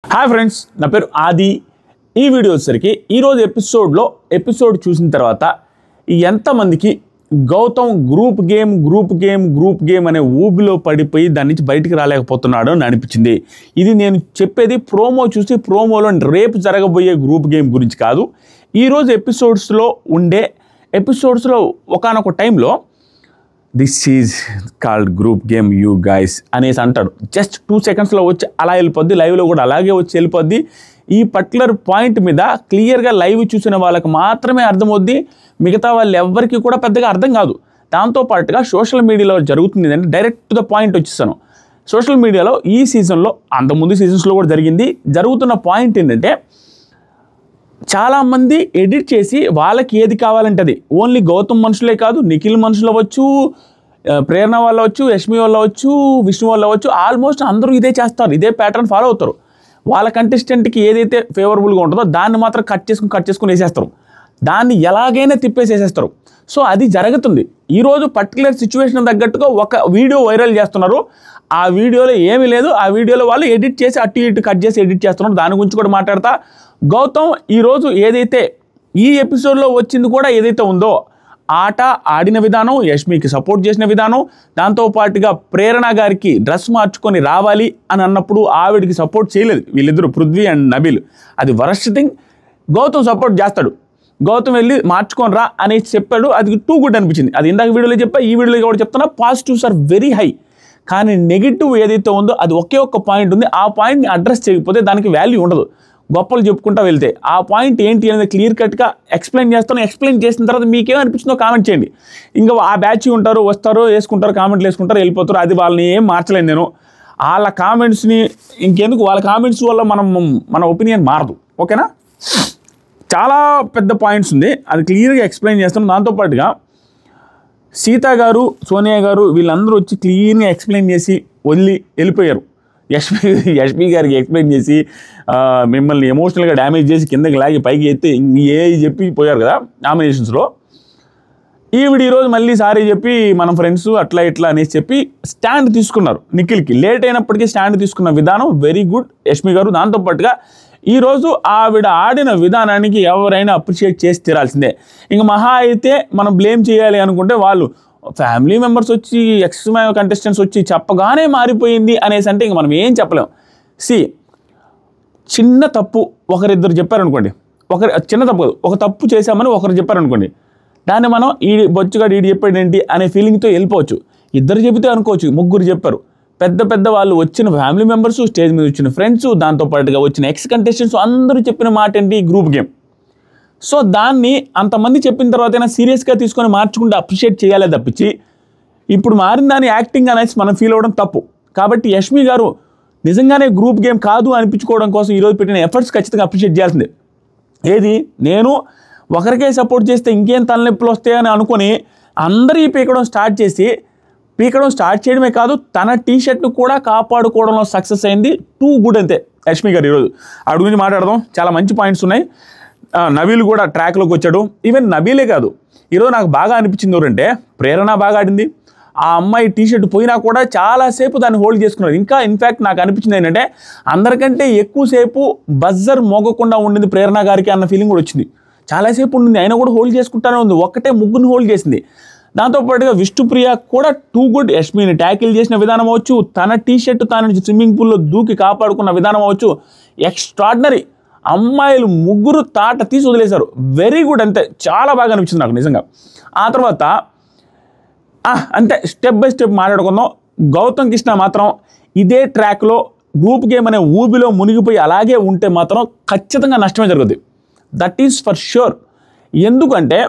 Hi friends, నా పేరు ఆది. ఈ వీడియో వచ్చేసరికి ఈరోజు ఎపిసోడ్ చూసిన తర్వాత ఎంతమందికి గౌతమ్ గ్రూప్ గేమ్ అనే ఊబిలో పడిపోయి దాని నుంచి బయటికి రాలేకపోతున్నాడు అని అనిపించింది. ఇది నేను చెప్పేది ప్రోమో చూసి ప్రోమోలో రేపు జరగబోయే గ్రూప్ గేమ్ గురించి కాదు. ఈరోజు ఎపిసోడ్స్లో ఒకానొక టైంలో this is called group game you guys అనేసి అంటాడు. జస్ట్ 2 సెకండ్స్లో వచ్చి అలా వెళ్ళిపోద్ది. లైవ్లో కూడా అలాగే వచ్చి వెళ్ళిపోద్ది. ఈ పర్టికులర్ పాయింట్ మీద క్లియర్గా లైవ్ చూసిన వాళ్ళకి మాత్రమే అర్థమవుద్ది. మిగతా వాళ్ళు ఎవరికి కూడా పెద్దగా అర్థం కాదు. దాంతోపాటుగా సోషల్ మీడియాలో జరుగుతుంది అంటే డైరెక్ట్ టు ద పాయింట్ వచ్చేస్తాను. సోషల్ మీడియాలో ఈ సీజన్లో, అంతకుముందు సీజన్స్లో కూడా జరుగుతున్న పాయింట్ ఏంటంటే, చాలామంది ఎడిట్ చేసి వాళ్ళకి ఏది కావాలంటే అది, ఓన్లీ గౌతమ్ మనుషులే కాదు, నిఖిల్ మనుషులు అవ్వచ్చు, ప్రేరణ వాళ్ళు అవ్వచ్చు, యష్మి వాళ్ళు అవ్వచ్చు, విష్ణు వాళ్ళు అవ్వచ్చు, ఆల్మోస్ట్ అందరూ ఇదే చేస్తారు. ఇదే ప్యాటర్న్ ఫాలో అవుతారు. వాళ్ళ కంటెస్టెంట్కి ఏదైతే ఫేవరబుల్గా ఉంటుందో దాన్ని మాత్రం కట్ చేసుకుని వేసేస్తారు. దాన్ని ఎలాగైనా తిప్పేసేసేస్తారు. సో అది జరుగుతుంది. ఈరోజు పర్టికులర్ సిచ్యువేషన్ తగ్గట్టుగా ఒక వీడియో వైరల్ చేస్తున్నారు. ఆ వీడియోలో ఏమీ లేదు. ఆ వీడియోలో వాళ్ళు ఎడిట్ చేసి అటు ఇటు కట్ చేసి ఎడిట్ చేస్తున్నారు. దాని గురించి కూడా మాట్లాడతా. గౌతమ్ ఈరోజు ఏదైతే ఈ ఎపిసోడ్లో వచ్చింది కూడా ఏదైతే ఉందో, ఆట ఆడిన విధానం, యష్మికి సపోర్ట్ చేసిన విధానం, దాంతోపాటుగా ప్రేరణ గారికి డ్రెస్ మార్చుకొని రావాలి అని అన్నప్పుడు ఆవిడికి సపోర్ట్ చేయలేదు వీళ్ళిద్దరు, పృథ్వీ అండ్ నబీల్. అది వరస్ట్ థింగ్. గౌతమ్ సపోర్ట్ చేస్తాడు. గౌతమ్ వెళ్ళి మార్చుకొని రా అనేసి చెప్పాడు. అది టూ గుడ్ అనిపించింది. అది ఇందాక వీడియోలో చెప్పా, ఈ వీడియోలో కూడా చెప్తున్నా. Positives are very high. కానీ నెగిటివ్ ఏదైతే ఉందో అది ఒకే ఒక్క పాయింట్ ఉంది. ఆ పాయింట్ని అడ్రస్ చేయకపోతే దానికి వాల్యూ ఉండదు. గొప్పలు చెప్పుకుంటూ వెళ్తే ఆ పాయింట్ ఏంటి అనేది క్లియర్ కట్గా ఎక్స్ప్లెయిన్ చేస్తాను. ఎక్స్ప్లెయిన్ చేసిన తర్వాత మీకేమనిపించిందో కామెంట్ చేయండి. ఇంకా ఆ బ్యాచ్ ఉంటారు, వస్తారు, వేసుకుంటారు, కామెంట్లు వేసుకుంటారు, వెళ్ళిపోతారు. అది వాళ్ళని ఏం మార్చలేను నేను. వాళ్ళ కామెంట్స్ని ఇంకెందుకు, వాళ్ళ కామెంట్స్ వల్ల మన ఒపీనియన్ మారదు. ఓకేనా? చాలా పెద్ద పాయింట్స్ ఉంది, అది క్లియర్గా ఎక్స్ప్లెయిన్ చేస్తాను. దాంతోపాటుగా సీతా గారు, సోనియా గారు వీళ్ళందరూ వచ్చి క్లియర్గా ఎక్స్ప్లెయిన్ చేసి వెళ్ళిపోయారు. యష్మి గారికి ఎక్స్ప్లెయిన్ చేసి మిమ్మల్ని ఎమోషనల్గా డ్యామేజ్ చేసి కిందకి లాగి పైకి ఎత్తి చెప్పి పోయారు కదా నామినేషన్స్లో. ఈవిడ ఈరోజు మళ్ళీ సారీ చెప్పి మనం ఫ్రెండ్స్ అట్లా ఇట్లా అనేసి చెప్పి స్టాండ్ తీసుకున్నారు. నిఖిల్కి లేట్ అయినప్పటికీ స్టాండ్ తీసుకున్న విధానం వెరీ గుడ్ యష్మి గారు. దాంతోపాటుగా ఈరోజు ఆవిడ ఆడిన విధానానికి ఎవరైనా అప్రిషియేట్ చేసి తీరాల్సిందే. ఇంకా మహా అయితే మనం బ్లేమ్ చేయాలి అనుకుంటే వాళ్ళు ఫ్యామిలీ మెంబర్స్ వచ్చి కంటెస్టెంట్స్ వచ్చి చెప్పగానే మారిపోయింది అనేసి అంటే ఇంక మనం ఏం చెప్పలేం. చిన్న తప్పు ఒకరిద్దరు చెప్పారనుకోండి, చిన్న తప్పు కాదు, ఒక తప్పు చేశామని ఒకరు చెప్పారనుకోండి, దాన్ని మనం బొచ్చుగాడు చెప్పాడు ఏంటి అనే ఫీలింగ్తో వెళ్ళిపోవచ్చు. ఇద్దరు చెబితే అనుకోవచ్చు, ముగ్గురు చెప్పారు. పెద్ద వాళ్ళు వచ్చిన ఫ్యామిలీ మెంబర్స్, స్టేజ్ మీద వచ్చిన ఫ్రెండ్స్, దాంతోపాటుగా వచ్చిన కంటెస్టెంట్స్ అందరూ చెప్పిన మాట ఏంటి, గ్రూప్ గేమ్. సో దాన్ని అంతమంది చెప్పిన తర్వాత సీరియస్గా తీసుకొని మార్చుకుంటే అప్రిషియేట్ చేయాలి తప్పించి ఇప్పుడు మారిన దాన్ని యాక్టింగ్ అనేసి మనం ఫీల్ అవ్వడం తప్పు. కాబట్టి యష్మి గారు నిజంగానే గ్రూప్ గేమ్ కాదు అనిపించుకోవడం కోసం ఈరోజు పెట్టిన ఎఫర్ట్స్ ఖచ్చితంగా అప్రిషియేట్ చేయాల్సిందే. నేను ఒకరికే సపోర్ట్ చేస్తే ఇంకేం తలనొప్పులు వస్తాయని అనుకొని అందరూ పీకడం స్టార్ట్ చేయడమే కాదు, తన టీషర్ట్ను కూడా కాపాడుకోవడంలో సక్సెస్ అయింది. టూ గుడ్ అంతే యష్మి గారు. ఈరోజు ఆవిడ గురించి మాట్లాడదాం. చాలా మంచి పాయింట్స్ ఉన్నాయి. నబీల్ కూడా ట్రాక్లోకి వచ్చాడు. ఈవెన్ నబీలే కాదు, ఈరోజు నాకు బాగా అనిపించింది ఎవరంటే ప్రేరణ బాగా ఆడింది. ఆ అమ్మాయి టీషర్ట్ పోయినా కూడా చాలాసేపు దాన్ని హోల్డ్ చేసుకున్నారు. ఇంకా ఇన్ఫ్యాక్ట్ నాకు అనిపించింది ఏంటంటే అందరికంటే ఎక్కువసేపు బజ్జర్ మోగకుండా ఉండింది ప్రేరణ గారికి అన్న ఫీలింగ్ కూడా వచ్చింది. చాలాసేపు ఉండింది, అయినా కూడా హోల్డ్ చేసుకుంటానే ఉంది. ఒక్కటే ముగ్గురిని హోల్డ్ చేసింది. దాంతోపాటుగా విష్ణుప్రియ కూడా టూ గుడ్. యష్మిని ట్యాకిల్ చేసిన విధానం అవ్వచ్చు, తన టీషర్ట్ తాను స్విమ్మింగ్ పూల్లో దూకి కాపాడుకున్న విధానం అవ్వచ్చు, ఎక్స్ట్రాడినరీ. అమ్మాయిలు ముగ్గురు తాట తీసి వదిలేశారు. Very good. అంతే, చాలా బాగా అనిపించింది నాకు నిజంగా. ఆ తర్వాత అంతే స్టెప్ బై స్టెప్ మాట్లాడుకుందాం. గౌతమ్ కృష్ణ మాత్రం ఇదే ట్రాక్లో గ్రూప్ గేమ్ అనే ఊబిలో మునిగిపోయి అలాగే ఉంటే మాత్రం ఖచ్చితంగా నష్టమే జరుగుద్ది. That is for sure. ఎందుకంటే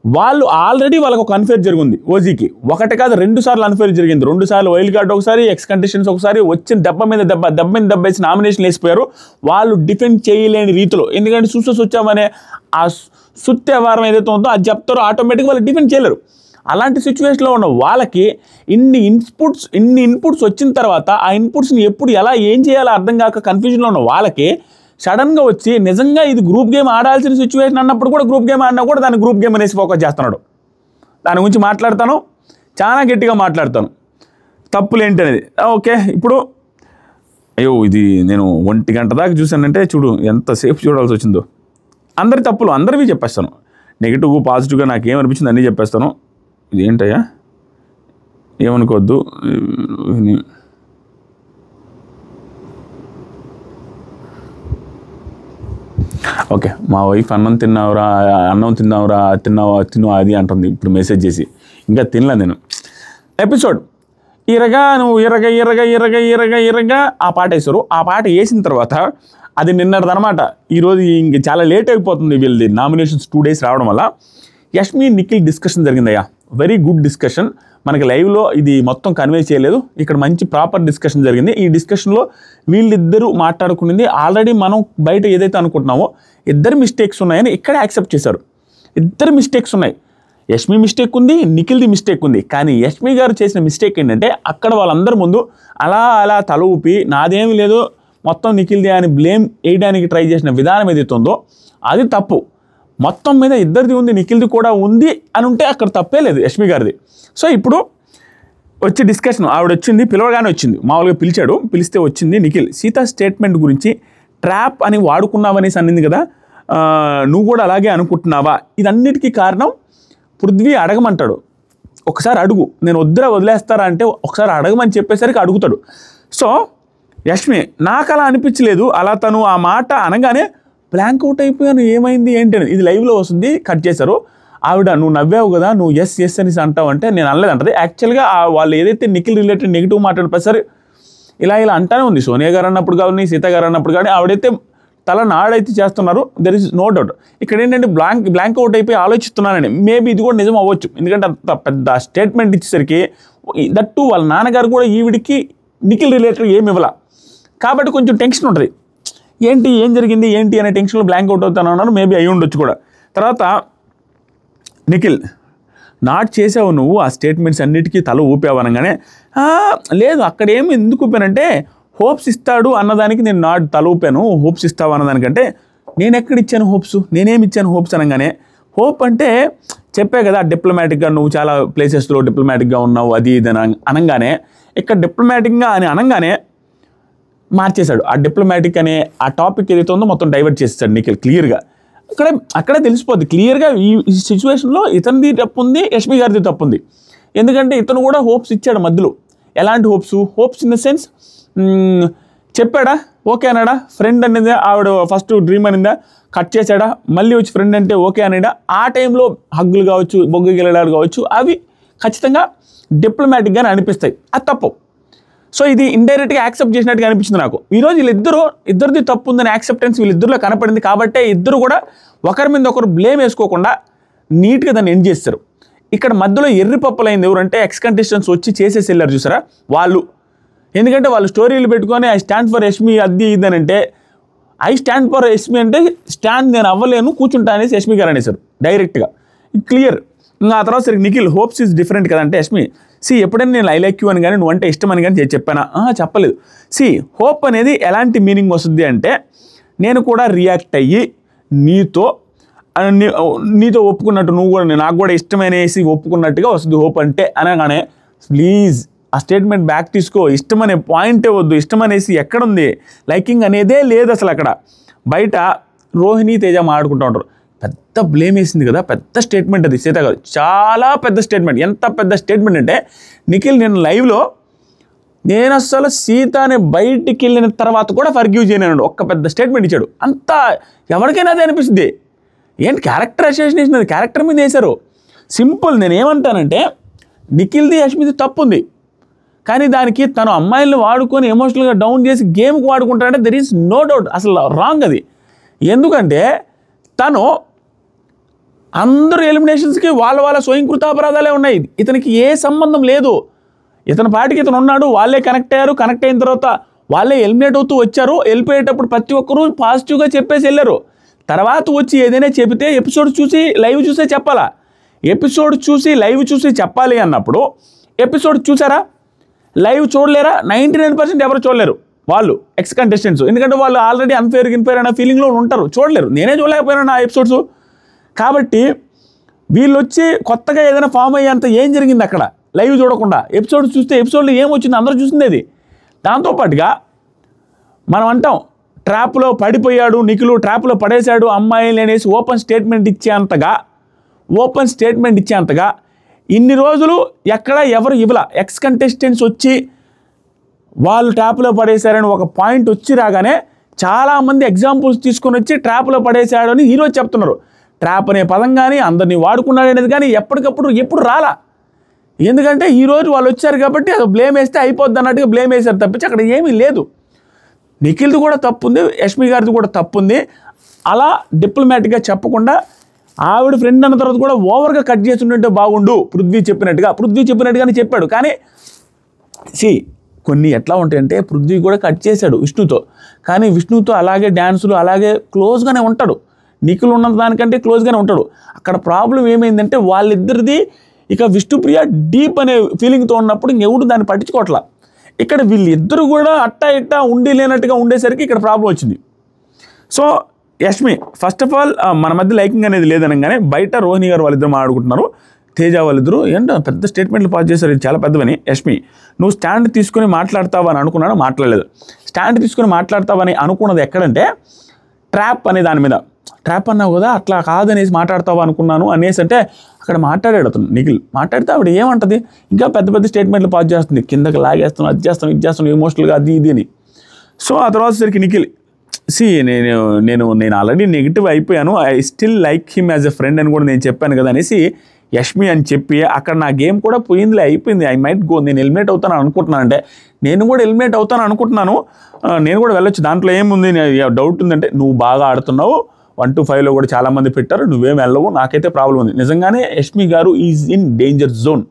వాళ్ళు ఆల్రెడీ వాళ్ళకు ఒక అన్ఫేర్ జరిగింది. ఓజీకి ఒకటి కాదు 2 సార్లు అన్ఫేర్ జరిగింది. 2 సార్లు వైల్డ్ కార్డ్ ఒకసారి, కంటెస్టెంట్స్ ఒకసారి, వచ్చిన దెబ్బ మీద దెబ్బ వేసి నామినేషన్ వేసిపోయారు. వాళ్ళు డిఫెండ్ చేయలేని రీతిలో. ఎందుకంటే వచ్చామనే ఆ సుత్తే వారం ఏదైతే ఉందో అది చెప్తారో ఆటోమేటిక్గా వాళ్ళు డిఫెండ్ చేయలేరు. అలాంటి సిచ్యువేషన్లో ఉన్న వాళ్ళకి ఇన్ని ఇన్పుట్స్ వచ్చిన తర్వాత ఆ ఇన్పుట్స్ని ఎప్పుడు ఎలా ఏం చేయాలో అర్థం కాక కన్ఫ్యూజన్లో ఉన్న వాళ్ళకి సడన్గా వచ్చి నిజంగా ఇది గ్రూప్ గేమ్ ఆడాల్సిన సిచ్యువేషన్ అన్నప్పుడు కూడా గ్రూప్ గేమ్ ఆడినా కూడా దాన్ని గ్రూప్ గేమ్ అనేసి ఫోకస్ చేస్తున్నాడు. దాని గురించి మాట్లాడతాను, చాలా గట్టిగా మాట్లాడతాను, తప్పులు ఏంటి అనేది. ఓకే, ఇప్పుడు అయ్యో ఇది నేను 1 గంట దాకా చూశానంటే చూడు ఎంతసేపు చూడాల్సి వచ్చిందో. అందరి తప్పులు అందరివి చెప్పేస్తాను, నెగిటివ్ పాజిటివ్గా నాకేమనిపించింది అన్నీ చెప్పేస్తాను. ఇది ఏంటయ్యా ఏమనుకోవద్దు. ఓకే, మా వైఫ్ అన్నం తిన్నావురా తిన్నావా అది అంటుంది ఇప్పుడు మెసేజ్ చేసి. ఇంకా తినలే నేను. ఎపిసోడ్ నువ్వు ఇరగ ఆ పాట వేసారు. ఆ పాట వేసిన తర్వాత అది నిన్నటిదనమాట. ఈరోజు ఇంక చాలా లేట్ అయిపోతుంది వీళ్ళది నామినేషన్స్ 2 days రావడం వల్ల. యష్మి నిఖిల్ డిస్కషన్ జరిగిందయ్యా, వెరీ గుడ్ డిస్కషన్. మనకి లైవ్లో ఇది మొత్తం కన్వే చేయలేదు, ఇక్కడ మంచి ప్రాపర్ డిస్కషన్ జరిగింది. ఈ డిస్కషన్లో వీళ్ళిద్దరూ మాట్లాడుకునేది ఆల్రెడీ మనం బయట ఏదైతే అనుకుంటున్నామో ఇద్దరు మిస్టేక్స్ ఉన్నాయని ఇక్కడ యాక్సెప్ట్ చేశారు. ఇద్దరు మిస్టేక్స్ ఉన్నాయి, యష్మి మిస్టేక్ ఉంది, నిఖిల్ది మిస్టేక్ ఉంది. కానీ యష్మి గారు చేసిన మిస్టేక్ ఏంటంటే అక్కడ వాళ్ళందరి ముందు అలా తల ఊపి నాదేమీ లేదు మొత్తం నిఖిల్ది అని బ్లేమ్ వేయడానికి ట్రై చేసిన విధానం ఏదైతే ఉందో అది తప్పు. మొత్తం మీద ఇద్దరిది ఉంది, నిఖిల్ది కూడా ఉంది అని ఉంటే అక్కడ తప్పే లేదు యష్మి గారిది. సో ఇప్పుడు వచ్చి డిస్కషన్ ఆవిడ వచ్చింది, పిలవగానే వచ్చింది, మామూలుగా పిలిచాడు, పిలిస్తే వచ్చింది నిఖిల్. సీతా స్టేట్మెంట్ గురించి ట్రాప్ అని వాడుకున్నావనేసి అనింది కదా, నువ్వు కూడా అలాగే అనుకుంటున్నావా? ఇదన్నిటికీ కారణం పృథ్వీ అడగమంటాడు, ఒకసారి అడుగు, నేను వదిలేస్తారా అంటే ఒకసారి అడగమని చెప్పేసరికి అడుగుతాడు. సో యష్మి నాకు అలా అనిపించలేదు, అలా తను ఆ మాట అనగానే బ్లాంక్ అవుట్ అయిపోయాను, ఏమైంది ఏంటి అని. ఇది లైవ్లో వస్తుంది, కట్ చేశారు. ఆవిడ నువ్వు నవ్వావు కదా, నువ్వు ఎస్ అనేసి అంటావు అంటే నేను అనలేదంటది. యాక్చువల్గా వాళ్ళు ఏదైతే నిఖిల్ రిలేటెడ్ నెగిటివ్ మాట్లాడిన ప్రతిసారి ఇలా అంటానే ఉంది. సోనియా గారు అన్నప్పుడు కానీ సీత గారు అన్నప్పుడు కానీ ఆవిడైతే తల నాడైతే చేస్తున్నారు, దెర్ ఇస్ నో డౌట్. ఇక్కడ ఏంటంటే బ్లాంక్ అవుట్ అయిపోయి ఆలోచిస్తున్నానని. మేబీ ఇది కూడా నిజం అవ్వచ్చు, ఎందుకంటే అంత పెద్ద స్టేట్మెంట్ ఇచ్చేసరికి దట్టు వాళ్ళ నాన్నగారు కూడా ఈవిడికి నిఖిల్ రిలేటెడ్ ఏమి ఇవ్వాల కాబట్టి కొంచెం టెన్షన్ ఉంటుంది. ఏం జరిగింది అనే టెన్షన్లో బ్లాంక్ అవుట్ అవుతానన్నారు, మేబీ అయి ఉండొచ్చు కూడా. తర్వాత నిఖిల్ నాట్ చేసావు నువ్వు, ఆ స్టేట్మెంట్స్ అన్నిటికీ తల ఊపావు అనగానే లేదు అక్కడ ఏమి ఎందుకు ఊపానంటే హోప్స్ ఇస్తాడు అన్నదానికి నేను నాట్ తల ఊపాను, హోప్స్ ఇస్తావు అన్నదానికంటే నేను ఎక్కడ ఇచ్చాను హోప్స్, నేనేమి ఇచ్చాను హోప్స్ అనగానే. హోప్ అంటే చెప్పే కదా డిప్లొమాటిక్గా నువ్వు చాలా ప్లేసెస్లో డిప్లొమాటిక్గా ఉన్నావు అది ఇది అనగానే ఇక్కడ డిప్లొమాటిక్గా అని అనగానే మార్చేశాడు. ఆ డిప్లొమాటిక్ అనే ఆ టాపిక్ ఏదైతే ఉందో మొత్తం డైవర్ట్ చేసేసాడు నిఖిల్ క్లియర్గా. అక్కడే తెలిసిపోద్ది క్లియర్గా ఈ సిచ్యువేషన్లో ఇతనిది తప్పు ఉంది, యష్మి గారిది తప్పు ఉంది. ఎందుకంటే ఇతను కూడా హోప్స్ ఇచ్చాడు మధ్యలో. ఎలాంటి హోప్స్ ఇన్ ద సెన్స్ చెప్పాడా, ఓకే అన్నాడా, ఫ్రెండ్ అనేది ఆవిడ ఫస్ట్ డ్రీమ్ అనిందా, కట్ చేశాడా, మళ్ళీ వచ్చి ఫ్రెండ్ అంటే ఓకే అనేడా, ఆ టైంలో హగ్గులు కావచ్చు బొగ్గు గిలడాలు కావచ్చు అవి ఖచ్చితంగా డిప్లొమాటిక్గానే అనిపిస్తాయి, అది తప్పు. సో ఇది ఇండైరెక్ట్గా యాక్సెప్ట్ చేసినట్టుగా అనిపించింది నాకు. ఈరోజు ఇద్దరిది తప్పు ఉందని యాక్సెప్టెన్స్ వీళ్ళిద్దరిలో కనపడింది కాబట్టే ఇద్దరు కూడా ఒకరి మీద ఒకరు బ్లేమ్ వేసుకోకుండా నీట్గా దాన్ని ఎండ్ చేస్తారు. ఇక్కడ మధ్యలో ఎర్రి పప్పులైంది ఎవరంటే ఎక్స్ కంటెస్టెంట్స్ వచ్చి చేసేసి వెళ్ళారు చూసారా వాళ్ళు. ఎందుకంటే వాళ్ళు స్టోరీలు పెట్టుకొని ఐ స్టాండ్ ఫర్ యష్మి అది ఇదని అంటే ఐ స్టాండ్ ఫర్ యష్మి అంటే స్టాండ్ నేను అవ్వలేను కూర్చుంటా అనేసి యష్మి గారు అనేసారు డైరెక్ట్గా, క్లియర్. ఇంకా ఆ తర్వాత సరే నిఖిల్ హోప్స్ ఈజ్ డిఫరెంట్ కదంటే యష్మి ఎప్పుడైనా నేను ఐ లైక్ యూ అని కానీ నువ్వు అంటే ఇష్టం అని కానీ చెప్పానా, చెప్పలేదు. హోప్ అనేది ఎలాంటి మీనింగ్ వస్తుంది అంటే నేను కూడా రియాక్ట్ అయ్యి నీతో ఒప్పుకున్నట్టు నువ్వు కూడా నాకు కూడా ఇష్టమనేసి ఒప్పుకున్నట్టుగా వస్తుంది హోప్ అంటే అనగానే ప్లీజ్ ఆ స్టేట్మెంట్ బ్యాక్ తీసుకో. ఇష్టం అనే పాయింటే వద్దు, ఇష్టం అనేసి ఎక్కడుంది, లైకింగ్ అనేదే లేదు అసలు. అక్కడ బయట రోహిణి తేజ మాట్లాడుకుంటూ ఉంటారు, పెద్ద బ్లేమ్ వేసింది కదా, పెద్ద స్టేట్మెంట్ అది సీత గారు, చాలా పెద్ద స్టేట్మెంట్. ఎంత పెద్ద స్టేట్మెంట్ అంటే నిఖిల్ నేను లైవ్లో నేను అసలు సీతని బయటికి వెళ్ళిన తర్వాత కూడా ఫర్గ్యూ చేయను ఒక్క పెద్ద స్టేట్మెంట్ ఇచ్చాడు. అంతా ఎవరికైనా అదే అనిపిస్తుంది. ఏంటి క్యారెక్టర్ అసోసియేషన్ అది, క్యారెక్టర్ మీద వేశారు. సింపుల్. నేను ఏమంటానంటే నిఖిల్ది యష్మిది తప్పు ఉంది, కానీ దానికి తను అమ్మాయిలను వాడుకొని ఎమోషనల్గా డౌన్ చేసి గేమ్కి వాడుకుంటాడంటే దెర్ ఈజ్ నో డౌట్ అసలు రాంగ్ అది. ఎందుకంటే తను అందరూ ఎలిమినేషన్స్కి వాళ్ళ స్వయంకృతాపరాధాలే ఉన్నాయి, ఇతనికి ఏ సంబంధం లేదు. ఇతని పాటికి ఇతను ఉన్నాడు, వాళ్ళే కనెక్ట్ అయ్యారు, కనెక్ట్ అయిన తర్వాత వాళ్ళే ఎలిమినేట్ అవుతూ వచ్చారు. వెళ్ళిపోయేటప్పుడు ప్రతి ఒక్కరూ పాజిటివ్గా చెప్పేసి వెళ్ళారు. తర్వాత వచ్చి ఏదైనా చెబితే ఎపిసోడ్ చూసి లైవ్ చూసే చెప్పాలా. ఎపిసోడ్ చూసి లైవ్ చూసి చెప్పాలి అన్నప్పుడు ఎపిసోడ్ చూసారా, లైవ్ చూడలేరా? 99% ఎవరు చూడలేరు వాళ్ళు ఎక్స్ కంటెస్టెంట్స్. ఎందుకంటే వాళ్ళు ఆల్రెడీ అన్ఫేర్ అనే ఫీలింగ్లో ఉంటారు, చూడలేరు. నేనే చూడలేకపోయినా నా ఎపిసోడ్స్. కాబట్టి వీళ్ళు వచ్చి కొత్తగా ఏదైనా ఫామ్ అయ్యేంత ఏం జరిగింది అక్కడ లైవ్ చూడకుండా ఎపిసోడ్ చూస్తే ఎపిసోడ్లో ఏమొచ్చింది అందరూ చూసింది అది. దాంతోపాటుగా మనం అంటాం ట్రాప్లో పడిపోయాడు నిఖిల్, ట్రాప్లో పడేశాడు అమ్మాయిలు అనేసి ఓపెన్ స్టేట్మెంట్ ఇచ్చేంతగా ఇన్ని రోజులు ఎక్కడ ఎవరు ఇవ్వలా. ఎక్స్ కంటెస్టెంట్స్ వచ్చి వాళ్ళు ట్రాప్లో పడేశారని ఒక పాయింట్ వచ్చి రాగానే చాలామంది ఎగ్జాంపుల్స్ తీసుకొని వచ్చి ట్రాప్లో పడేశాడు అని ఈరోజు చెప్తున్నారు. ట్రాప్ అనే పదం కానీ అందరినీ వాడుకున్నాడు అనేది కానీ ఎప్పుడు రాలా. ఎందుకంటే ఈరోజు వాళ్ళు వచ్చారు కాబట్టి అది బ్లేమ్ వేస్తే అయిపోద్ది అన్నట్టుగా బ్లేమ్ వేశారు తప్పించి అక్కడ ఏమీ లేదు. నిఖిల్ది కూడా తప్పు ఉంది, యష్మి గారిది కూడా తప్పు ఉంది. అలా డిప్లొమాటిక్గా చెప్పకుండా ఆవిడ ఫ్రెండ్ అన్న తర్వాత కూడా ఓవర్గా కట్ చేసి ఉంటే బాగుండు. పృథ్వీ చెప్పినట్టుగానే చెప్పాడు. కానీ కొన్ని ఎట్లా ఉంటాయంటే పృథ్వీ కూడా కట్ చేశాడు విష్ణుతో, కానీ విష్ణుతో అలాగే డ్యాన్సులు అలాగే క్లోజ్గానే ఉంటాడు. నిఖిల్ ఉన్న దానికంటే క్లోజ్గానే ఉంటాడు. అక్కడ ప్రాబ్లం ఏమైందంటే వాళ్ళిద్దరిది ఇక విష్ణుప్రియ డీప్ అనే ఫీలింగ్తో ఉన్నప్పుడు ఇంకెవడు దాన్ని పట్టించుకోవట్లా. ఇక్కడ వీళ్ళిద్దరూ కూడా అట్టా ఇట్టా లేనట్టుగా ఉండేసరికి ఇక్కడ ప్రాబ్లం వచ్చింది. So Yashmi first of all మన మధ్య లైకింగ్ అనేది లేదనగానే బయట రోహిణి గారు వాళ్ళిద్దరు మాట్లాడుకుంటున్నారు, తేజ వాళ్ళిద్దరు ఏంటో పెద్ద స్టేట్మెంట్లు పాస్ చేశారు, ఇది చాలా పెద్దవని. యష్మి నువ్వు స్టాండ్ తీసుకొని మాట్లాడతావని అనుకున్నాను, మాట్లాడలేదు. స్టాండ్ తీసుకొని మాట్లాడతావని అనుకున్నది ఎక్కడంటే ట్రాప్ అనే దాని మీద. ట్రాప్ అన్నావు కదా, అట్లా కాదనేసి మాట్లాడతావా అనుకున్నాను అనేసి అంటే అక్కడ మాట్లాడాడు అతను నిఖిల్. మాట్లాడితే ఆవిడ ఏమంటుంది, ఇంకా పెద్ద స్టేట్మెంట్లు పాస్ చేస్తుంది, కిందకి లాగేస్తాను, అది చేస్తాను ఎమోషనల్గా అది ఇది అని. సో ఆ తర్వాత సరికి నిఖిల్ నేను ఆల్రెడీ నెగిటివ్ అయిపోయాను, I still like him as a friend అని కూడా నేను చెప్పాను కదా అనేసి యష్మి అని చెప్పి అక్కడ నా గేమ్ కూడా పోయిందిలే, అయిపోయింది, ఐ మైట్ గో, నేను ఎలిమినేట్ అవుతాను అనుకుంటున్నాను అంటే నేను కూడా ఎలిమినేట్ అవుతాను అనుకుంటున్నాను, నేను కూడా వెళ్ళొచ్చు, దాంట్లో ఏముంది, డౌట్ ఉందంటే నువ్వు బాగా ఆడుతున్నావు, 1 to 5లో కూడా చాలామంది పెట్టారు, నువ్వేం వెళ్ళవు, నాకైతే ప్రాబ్లం ఉంది. నిజంగానే యష్మి గారు ఈజ్ ఇన్ డేంజర్ జోన్.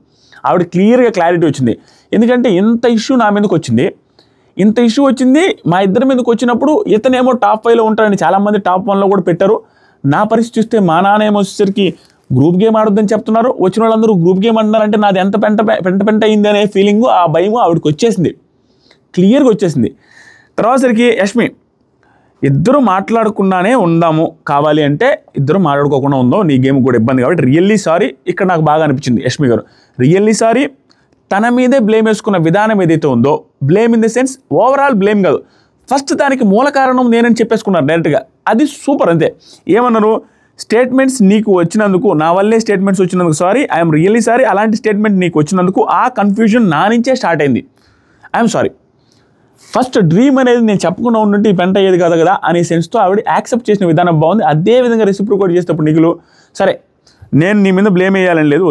ఆవిడ క్లియర్గా క్లారిటీ వచ్చింది. ఎందుకంటే ఇంత ఇష్యూ నా మీదకి వచ్చింది, మా ఇద్దరి మీదకి వచ్చినప్పుడు ఇతనేమో టాప్ 5లో ఉంటాడని చాలామంది టాప్ 1లో కూడా పెట్టారు. నా పరిస్థితి చూస్తే మా నాన్న ఏమో వచ్చేసరికి గ్రూప్ గేమ్ ఆడొద్దని చెప్తున్నారు, వచ్చిన వాళ్ళందరూ గ్రూప్ గేమ్ అంటున్నారంటే నాది ఎంత పెంట అయింది అనే ఫీలింగు ఆ భయము ఆవిడకి వచ్చేసింది, క్లియర్గా వచ్చేసింది. తర్వాత సరికి యష్మి ఇద్దరు మాట్లాడకుండానే ఉందాము, కావాలి అంటే ఇద్దరు మాట్లాడుకోకుండా ఉందాం, నీ గేమ్ కూడా ఇబ్బంది కాబట్టి రియల్లీ సారీ. ఇక్కడ నాకు బాగా అనిపించింది యష్మి గారు రియల్లీ సారీ. తన మీదే బ్లేమ్ వేసుకున్న విధానం ఏదైతే ఉందో, blame in the sense overall blame కాదు, ఫస్ట్ దానికి మూల కారణం నేనని చెప్పేసుకున్నారు డైరెక్ట్గా, అది సూపర్. అంతే ఏమన్నారు, స్టేట్మెంట్స్ నీకు వచ్చినందుకు, నా వల్లే స్టేట్మెంట్స్ వచ్చినందుకు సారీ, ఐఎమ్ రియల్లీ సారీ. అలాంటి స్టేట్మెంట్ నీకు వచ్చినందుకు ఆ కన్ఫ్యూజన్ నా నుంచే స్టార్ట్ అయింది, ఐఎమ్ సారీ. ఫస్ట్ డ్రీమ్ అనేది నేను చెప్పకుండా ఉంటుంటే ఈ పెంట అయ్యేది కాదు కదా అనే సెన్స్తో ఆవిడ యాక్సెప్ట్ చేసిన విధానం బాగుంది. అదేవిధంగా రెసిప్రోకేట్ చేసేటప్పుడు నిఖిల్ సరే నేను నీ మీద బ్లేమ్ వేయాలని లేదు,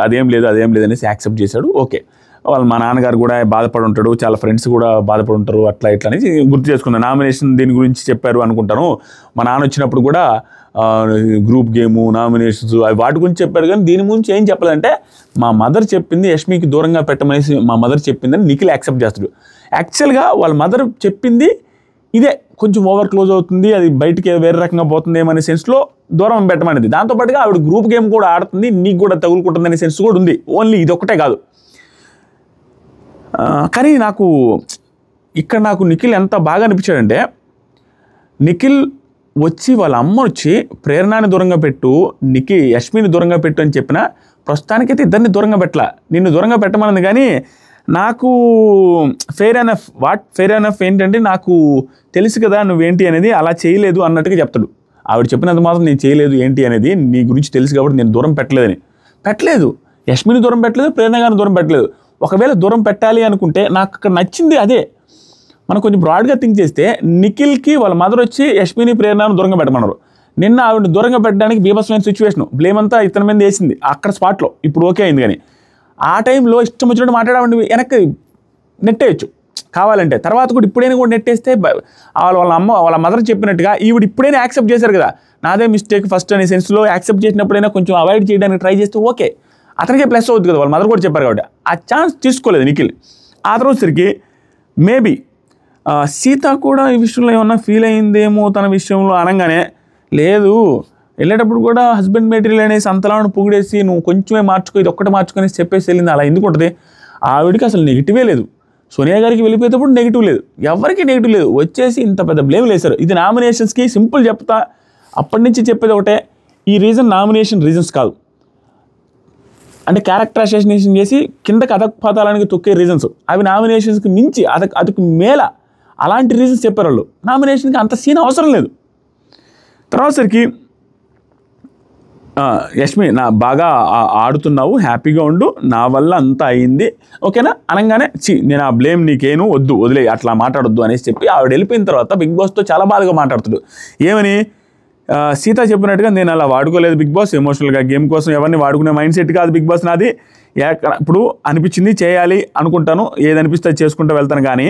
అదేం లేదు అనేసి యాక్సెప్ట్ చేశాడు. ఓకే, వాళ్ళు మా నాన్నగారు కూడా బాధపడి ఉంటాడు, చాలా ఫ్రెండ్స్ కూడా బాధపడి ఉంటారు, అట్లా ఇట్లా అనేసి గుర్తు చేసుకున్నాను. నామినేషన్ దీని గురించి చెప్పారు అనుకుంటాను, మా నాన్న వచ్చినప్పుడు కూడా గ్రూప్ గేము నామినేషన్స్ వాటి గురించి చెప్పారు, కానీ దీని గురించి ఏం చెప్పలేదంటే మా మదర్ చెప్పింది యష్మికి దూరంగా పెట్టమనేసి మా మదర్ చెప్పిందని నిఖిల్ యాక్సెప్ట్ చేస్తాడు. యాక్చువల్గా వాళ్ళ మదర్ చెప్పింది ఇదే, కొంచెం ఓవర్ క్లోజ్ అవుతుంది, అది బయటికి వేరే రకంగా పోతుంది ఏమనే సెన్స్లో దూరం పెట్టమనేది. దాంతోపాటుగా ఆవిడ గ్రూప్ గేమ్ కూడా ఆడుతుంది, నీకు కూడా తగులుకుంటుంది అనే సెన్స్ కూడా ఉంది, ఓన్లీ ఇది ఒక్కటే కాదు. కానీ ఇక్కడ నాకు నిఖిల్ ఎంత బాగా అనిపించాడంటే, నిఖిల్ వచ్చి వాళ్ళ అమ్మ వచ్చి ప్రేరణని దూరంగా పెట్టు, యష్మిని దూరంగా పెట్టు అని చెప్పిన, ప్రస్తుతానికైతే ఇద్దరిని దూరంగా పెట్టలా, నిన్ను దూరంగా పెట్టమన్నది. కానీ నాకు ఫెయిర్ ఎనఫ్ ఏంటంటే నాకు తెలుసు కదా నువ్వేంటి అనేది, అలా చేయలేదు అన్నట్టుగా చెప్తాడు. ఆవిడ చెప్పినంత మాత్రం నేను చేయలేదు ఏంటి అనేది, నీ గురించి తెలుసు కాబట్టి నేను దూరం పెట్టలేదు, యష్మిని దూరం పెట్టలేదు, ప్రేరణ గారిని దూరం పెట్టలేదు. ఒకవేళ దూరం పెట్టాలి అనుకుంటే నాకు అక్కడ నచ్చింది అదే. మనం కొంచెం బ్రాడ్గా థింక్ చేస్తే నిఖిల్కి వాళ్ళ మదర్ వచ్చి యష్మిని ప్రేరణను దూరంగా పెట్టమన్నారు. నిన్న ఆవిడ దూరంగా పెట్టడానికి బీభత్సమైన సిచ్యువేషన్, బ్లేమ్ అంతా ఇతని మీద వేసింది అక్కడ స్పాట్లో. ఇప్పుడు ఓకే అయింది, కానీ ఆ టైంలో ఇష్టం వచ్చినట్టు మాట్లాడమండి వెనక్కి నెట్టేయచ్చు కావాలంటే. తర్వాత కూడా ఇప్పుడైనా కూడా నెట్టేస్తే వాళ్ళ మదర్ చెప్పినట్టుగా ఈవిడ ఇప్పుడైనా యాక్సెప్ట్ చేశారు కదా, నాదే మిస్టేక్ ఫస్ట్ అనే సెన్స్లో యాక్సెప్ట్ చేసినప్పుడైనా కొంచెం అవాయిడ్ చేయడానికి ట్రై చేస్తే ఓకే, అతనికే ప్లస్ అవుతుంది కదా, వాళ్ళ మదర్ కూడా చెప్పారు కాబట్టి. ఆ ఛాన్స్ తీసుకోలేదు నిఖిల్. ఆ తర్వాత సరికి మేబీ సీత కూడా ఈ విషయంలో ఏమన్నా ఫీల్ అయిందేమో తన విషయంలో అనగానే, లేదు వెళ్ళేటప్పుడు కూడా హస్బెండ్ మెటీరియల్ అనేసి అంతలాను పొగిడేసి నువ్వు కొంచెమే మార్చుకో, ఇది ఒక్కటి మార్చుకొని చెప్పేసి వెళ్ళింది. అలా ఎందుకు ఉంటుంది, ఆవిడికి అసలు నెగిటివే లేదు. సోనియా గారికి వెళ్ళిపోయేటప్పుడు నెగిటివ్ లేదు, ఎవరికి నెగిటివ్ లేదు, వచ్చేసి ఇంత పెద్ద బ్లేమ్ వేశారు. ఇది నామినేషన్స్కి సింపుల్ చెప్తా, అప్పటి నుంచి చెప్పేది ఒకటే, ఈ రీజన్ నామినేషన్ రీజన్స్ కాదు, అంటే క్యారెక్టర్ అసోసియేషన్ చేసి కిందకి అధపాతాలానికి తొక్కే రీజన్స్, అవి నామినేషన్స్కి మించి అదకు మేల అలాంటి రీజన్స్ చెప్పారు వాళ్ళు. నామినేషన్కి అంత సీన్ అవసరం లేదు. తర్వాత సరికి యష్మి నా బాగా ఆడుతున్నావు, హ్యాపీగా ఉండు, నా వల్ల అంతా అయింది ఓకేనా అనగానే నేను ఆ బ్లేమ్ నీకేను వద్దు, వదిలే, అట్లా మాట్లాడొద్దు అనేసి చెప్పి ఆవిడ వెళ్ళిపోయిన తర్వాత బిగ్ బాస్తో చాలా బాధగా మాట్లాడుతాడు. ఏమని సీత చెప్పినట్టుగా నేను అలా వాడుకోలేదు బిగ్ బాస్, ఎమోషనల్గా గేమ్ కోసం ఎవరిని వాడుకునే మైండ్ సెట్ కాదు బిగ్ బాస్ నాది. ఇప్పుడు అనిపించింది చేయాలి అనుకుంటాను, ఏది అనిపిస్తే చేసుకుంటూ వెళ్తాను, కానీ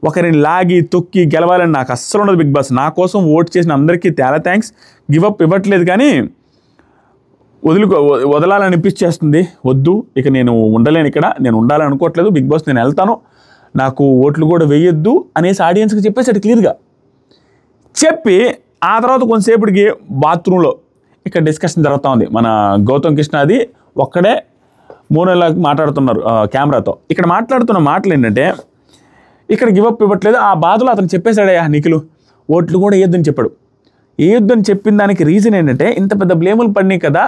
ఒకరిని లాగి తొక్కి గెలవాలని నాకు అస్సలు ఉండదు బిగ్ బాస్. నా కోసం ఓట్ చేసిన అందరికీ చాలా థ్యాంక్స్, గివప్ ఇవ్వట్లేదు కానీ వదలాలనిపించేస్తుంది, వద్దు ఇక నేను ఉండలేను, ఇక్కడ నేను ఉండాలనుకోవట్లేదు బిగ్ బాస్, నేను వెళ్తాను, నాకు ఓట్లు కూడా వేయొద్దు అనేసి ఆడియన్స్కి చెప్పేసాడు క్లియర్గా. చెప్పి ఆ తర్వాత కొంతసేపటికి బాత్రూంలో ఇక్కడ డిస్కషన్ జరుగుతూ ఉంది. మన గౌతమ్ కృష్ణ అది ఒక్కడే మూనెలాగా మాట్లాడుతున్నారు కెమెరాతో. ఇక్కడ మాట్లాడుతున్న మాటలు ఏంటంటే ఇక్కడ గివప్ ఇవ్వట్లేదు, ఆ బాధలో అతను చెప్పేశాడయ్యా నిఖిల్ ఓట్లు కూడా వేయొద్దని చెప్పాడు. వేయొద్దని చెప్పిన దానికి రీజన్ ఏంటంటే ఇంత పెద్ద బ్లేములు పడినాయి కదా,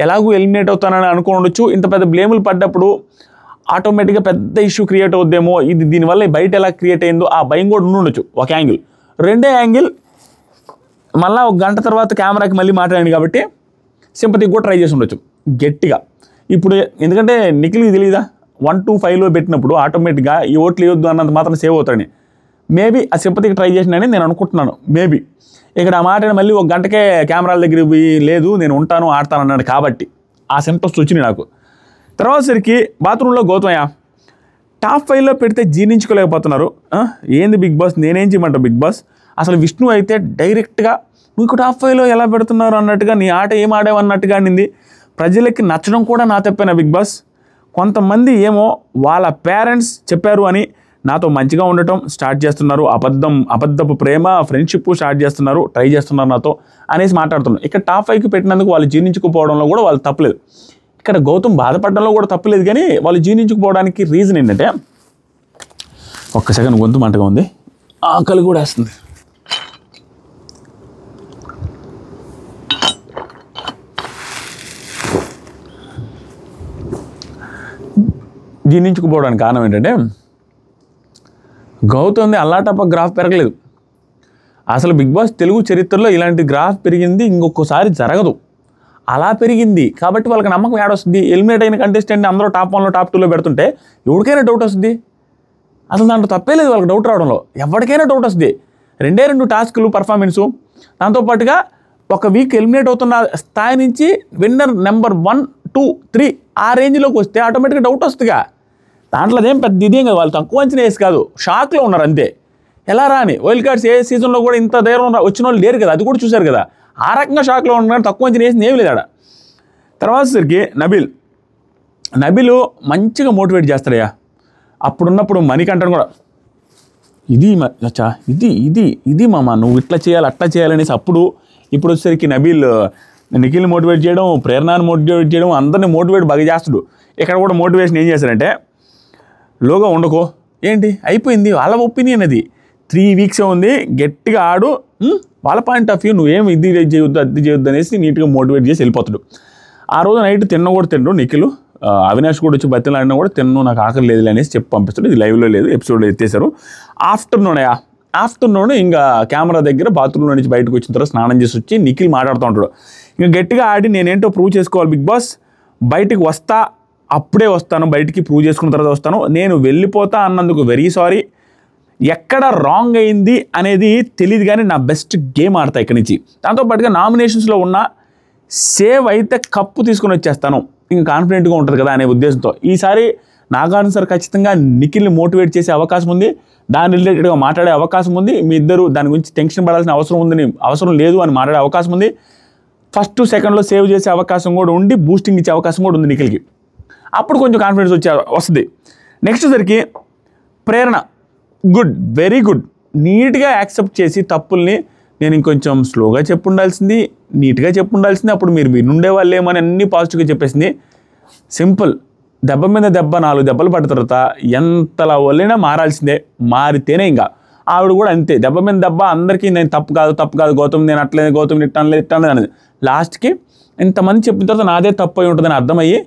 ఎలాగూ ఎలిమినేట్ అవుతానని అనుకోవచ్చు, ఇంత పెద్ద బ్లేములు పడ్డప్పుడు ఆటోమేటిక్గా పెద్ద ఇష్యూ క్రియేట్ అవుద్దేమో, ఇది దీనివల్ల బయట ఎలా క్రియేట్ అయిందో ఆ భయం కూడా ఉండొచ్చు ఒక యాంగిల్. రెండో యాంగిల్ మళ్ళీ ఒక గంట తర్వాత కెమెరాకి మళ్ళీ మాట్లాడింది కాబట్టి సింపతికి కూడా ట్రై చేసి ఉండొచ్చు గట్టిగా. ఇప్పుడు ఎందుకంటే నిఖిల్కి తెలియదా 1 to 5లో పెట్టినప్పుడు ఆటోమేటిక్గా ఈ ఓట్లు వేయొద్దు అన్నంత మాత్రం సేవ్ అవుతాడని మేబీ ఆ సింపతికి ట్రై చేసినని నేను అనుకుంటున్నాను. మేబీ ఇక్కడ ఆ మాట మళ్ళీ ఒక గంటకే కెమెరాల దగ్గర పోయి లేదు నేను ఉంటాను ఆడతాను అన్నాడు కాబట్టి ఆ సింప్టమ్స్ వచ్చినాయి నాకు. తర్వాత సరికి బాత్రూంలో గౌతమయ్య టాప్ 5లో పెడితే జీర్ణించుకోలేకపోతున్నారు. ఏంది బిగ్ బాస్, నేనేం చేయమంటావు బిగ్ బాస్, అసలు విష్ణు అయితే డైరెక్ట్గా మీకు టాప్ 5లో ఎలా పెడుతున్నారు అన్నట్టుగా, నీ ఆట ఏం ఆడావు అన్నట్టుగా అనింది. ప్రజలకి నచ్చడం కూడా నా తప్పేనా బిగ్ బాస్? కొంతమంది ఏమో వాళ్ళ పేరెంట్స్ చెప్పారు అని నాతో మంచిగా ఉండటం స్టార్ట్ చేస్తున్నారు, అబద్ధపు ప్రేమ ఫ్రెండ్షిప్ స్టార్ట్ చేస్తున్నారు, ట్రై చేస్తున్నారు నాతో అనేసి మాట్లాడుతున్నారు. ఇక్కడ టాప్ 5కి పెట్టినందుకు వాళ్ళు జీర్ణించుకుపోవడంలో కూడా వాళ్ళు తప్పలేదు, ఇక్కడ గౌతమ్ బాధపడడంలో కూడా తప్పలేదు. కానీ వాళ్ళు జీర్ణించుకుపోవడానికి రీజన్ ఏంటంటే ఒక్క సెకండ్ గొంతు మంటగా ఉంది, ఆకలి కూడా వేస్తుంది. జీర్ణించుకుపోవడానికి కారణం ఏంటంటే గౌతమ్ది అల్లాటప్ప గ్రాఫ్ పెరగలేదు. అసలు బిగ్ బాస్ తెలుగు చరిత్రలో ఇలాంటి గ్రాఫ్ పెరిగింది ఇంకొకసారి జరగదు, అలా పెరిగింది కాబట్టి వాళ్ళకి నమ్మకం ఏడొస్తుంది. ఎలిమినేట్ అయిన కంటెస్టెంట్ అందరూ టాప్ 1లో టాప్ 2లో పెడుతుంటే ఎవరికైనా డౌట్ వస్తుంది. అసలు దాంట్లో తప్పే లేదు వాళ్ళకి డౌట్ రావడంలో, ఎవరికైనా డౌట్ వస్తుంది. 2 టాస్కులు పర్ఫార్మెన్సు, దాంతోపాటుగా ఒక వీక్ ఎలిమినేట్ అవుతున్న స్థాయి నుంచి విన్నర్ నెంబర్ 1, 2, 3 ఆ రేంజ్లోకి వస్తే ఆటోమేటిక్గా డౌట్ వస్తుందిగా. దాంట్లో అదేం పెద్ద ఇదేం కాదు, వాళ్ళు తక్కువ అంచనా వేసి కాదు, షాక్లో ఉన్నారు అంతే. ఎలా రాని వైల్డ్ కార్డ్స్ ఏ సీజన్లో కూడా ఇంత ధైర్యం వచ్చిన వాళ్ళు లేరు కదా, అది కూడా చూశారు కదా. ఆ రకంగా షాక్లో ఉన్నారు, తక్కువ అంచనా వేసింది ఏమి లేదు ఆడ. తర్వాత సరికి నబిల్ మంచిగా మోటివేట్ చేస్తాడయ్యా. అప్పుడున్నప్పుడు మణికంఠన్ కూడా ఇది అచ్చా ఇది మామ నువ్వు ఇట్లా చేయాలి అట్లా చేయాలనేసి ఇప్పుడు వచ్చేసరికి నిఖిల్ మోటివేట్ చేయడం, ప్రేరణను మోటివేట్ చేయడం, అందరినీ మోటివేట్ బాగా చేస్తాడు. ఇక్కడ కూడా మోటివేషన్ ఏం చేశారంటే లోగా ఉండకో ఏంటి అయిపోయింది వాళ్ళ ఒపీనియన్, అది 3 వీక్సే ఉంది, గట్టిగా ఆడు, వాళ్ళ పాయింట్ ఆఫ్ వ్యూ, నువ్వేం ఇది చేయొద్దు అది చేయొద్దు అనేసి నీట్గా మోటివేట్ చేసి వెళ్ళిపోతాడు. ఆ రోజు నైట్ తిండ్రు నిఖిల్, అవినాష్ కూడా వచ్చి బతిలు ఆడినా కూడా నాకు ఆకలి లేదు అనేసి చెప్పి పంపిస్తాడు. ఇది లైవ్లో లేదు, ఎపిసోడ్లో ఎత్తేసారు. ఆఫ్టర్నూన్ ఇంకా కెమెరా దగ్గర బాత్రూంలో నుంచి బయటకు వచ్చిన తర్వాత స్నానం చేసి వచ్చి నిఖిల్ మాట్లాడుతూ ఉంటాడు. ఇంకా గట్టిగా ఆడి నేనేంటో ప్రూవ్ చేసుకోవాలి బిగ్ బాస్, బయటికి వస్తా, అప్పుడే వస్తాను, బయటికి ప్రూవ్ చేసుకున్న తర్వాత వస్తాను, నేను వెళ్ళిపోతా అన్నందుకు వెరీ సారీ, ఎక్కడ రాంగ్ అయింది అనేది తెలియదు కానీ నా బెస్ట్ గేమ్ ఆడతా ఇక్కడి నుంచి. దాంతోపాటుగా నామినేషన్స్లో ఉన్న సేవ్ అయితే కప్పు తీసుకొని వచ్చేస్తాను, ఇంకా కాన్ఫిడెంట్గా ఉంటుంది కదా అనే ఉద్దేశంతో ఈసారి నాగార్జున సార్ ఖచ్చితంగా నిఖిల్ని మోటివేట్ చేసే అవకాశం ఉంది, దాని రిలేటెడ్గా మాట్లాడే అవకాశం ఉంది. మీ ఇద్దరు దాని గురించి టెన్షన్ పడాల్సిన అవసరం లేదు అని మాట్లాడే అవకాశం ఉంది. ఫస్ట్ సెకండ్లో సేవ్ చేసే అవకాశం కూడా ఉండి బూస్టింగ్ ఇచ్చే అవకాశం కూడా ఉంది నిఖిల్కి. అప్పుడు కొంచెం కాన్ఫిడెన్స్ వస్తుంది. నెక్స్ట్ సరికి ప్రేరణ గుడ్, వెరీ గుడ్, నీట్గా యాక్సెప్ట్ చేసి తప్పుల్ని నేను ఇంకొంచెం స్లోగా చెప్పుండాల్సింది, నీట్గా చెప్పుండాల్సింది, అప్పుడు మీరు వినుండేవాళ్ళేమని అన్నీ పాజిటివ్గా చెప్పేసింది. సింపుల్, దెబ్బ మీద దెబ్బ 4 దెబ్బలు పడ్డ తర్వాత ఎంతలా వల్లైనా మారాల్సిందే, మారితేనే ఇంకా ఆవిడ కూడా అంతే, దెబ్బ మీద దెబ్బ అందరికీ నేను తప్పు కాదు గౌతమ్, నేను అట్లేదు గౌతమ్ ఇట్టానులేదు అనేది లాస్ట్కి ఇంతమంది చెప్పిన తర్వాత నాదే తప్పు అయి ఉంటుందని అర్థమయ్యి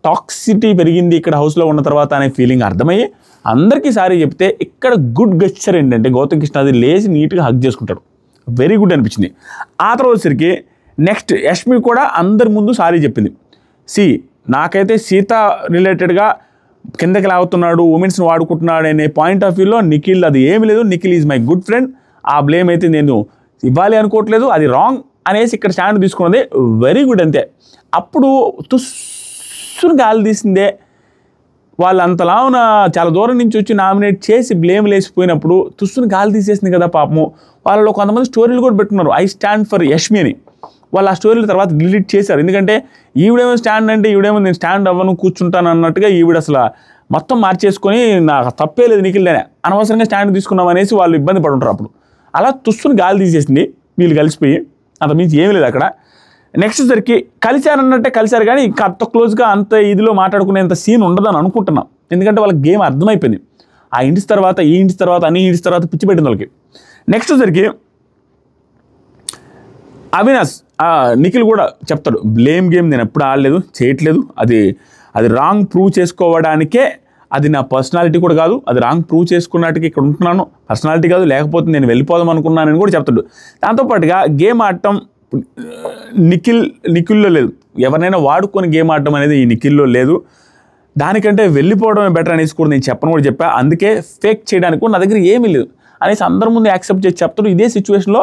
టాక్సిటీ పెరిగింది ఇక్కడ హౌస్లో ఉన్న తర్వాత అనే ఫీలింగ్ అర్థమయ్యి అందరికీ సారీ చెప్తే ఇక్కడ గుడ్ గెస్చర్ ఏంటంటే గౌతమ్ కృష్ణ అది లేచి నీట్గా హగ్ చేసుకుంటాడు. వెరీ గుడ్ అనిపించింది. ఆ తర్వాత వచ్చరికి నెక్స్ట్ యష్మి కూడా అందరి ముందు సారీ చెప్పింది. నాకైతే సీత రిలేటెడ్గా కిందకి లాగుతున్నాడు, ఉమెన్స్ని వాడుకుంటున్నాడు అనే పాయింట్ ఆఫ్ వ్యూలో నిఖిల్ అది ఏమి లేదు. Nikhil is my good friend, ఆ బ్లేమ్ అయితే నేను ఇవ్వాలి అనుకోవట్లేదు, అది రాంగ్ అనేసి ఇక్కడ స్టాండ్ తీసుకున్నది. వెరీ గుడ్ అంతే. అప్పుడు తుస్సును గాలి తీసిందే. వాళ్ళు అంతలా ఉన్న చాలా దూరం నుంచి వచ్చి నామినేట్ చేసి బ్లేమ్ లేసిపోయినప్పుడు తుస్సును గాలి తీసేసింది కదా పాపము. వాళ్ళలో కొంతమంది స్టోరీలు కూడా పెట్టుకున్నారు, ఐ స్టాండ్ ఫర్ యష్మి అని. వాళ్ళు ఆ స్టోరీల తర్వాత డిలీట్ చేశారు. ఎందుకంటే ఈవిడేమో స్టాండ్ అంటే ఈవిడేమో నేను స్టాండ్ అవ్వను కూర్చుంటాను అన్నట్టుగా ఈవిడ అసలు మొత్తం మార్చేసుకొని నాకు తప్పే లేదు నిఖిల్దేనే, అనవసరంగా స్టాండ్ తీసుకున్నాం అనేసి వాళ్ళు ఇబ్బంది పడుంటారు. అప్పుడు అలా తుస్సును గాలి తీసేసింది వీళ్ళు కలిసిపోయి. అంతమించి ఏమీ లేదు అక్కడ. నెక్స్ట్ సరికి కలిశారన్నట్టే కలిశారు కానీ ఇంకా అంత క్లోజ్గా అంత ఇదిలో మాట్లాడుకునేంత సీన్ ఉండదని అనుకుంటున్నాం. ఎందుకంటే వాళ్ళకి గేమ్ అర్థమైపోయింది. ఆ ఇంటిస్ తర్వాత ఈ ఇంటిస్ తర్వాత అన్ని ఇంటిస్ తర్వాత పిచ్చి పెట్టింది వాళ్ళకి. నెక్స్ట్ సరికి అవినాష్ నిఖిల్ కూడా చెప్తాడు, బ్లేమ్ గేమ్ నేను ఎప్పుడు ఆడలేదు, చేయట్లేదు, అది రాంగ్ ప్రూవ్ చేసుకోవడానికే, అది నా పర్సనాలిటీ కూడా కాదు, అది రాంగ్ ప్రూవ్ చేసుకున్నట్టుగా ఇక్కడ ఉంటున్నాను, పర్సనాలిటీ కాదు, లేకపోతే నేను వెళ్ళిపోదాం అనుకున్నానని కూడా చెప్తాడు. దాంతోపాటుగా గేమ్ ఆడటం నిఖిల్లో లేదు. ఎవరినైనా వాడుకొని గేమ్ ఆడటం అనేది ఈ నిఖిల్లో లేదు. దానికంటే వెళ్ళిపోవడమే బెటర్ అనేసి కూడా నేను కూడా చెప్పా. అందుకే ఫేక్ చేయడానికి కూడా నా దగ్గర ఏమీ లేదు అనేసి అందరి ముందు యాక్సెప్ట్ చేసి చెప్తాడు. ఇదే సిచ్యువేషన్లో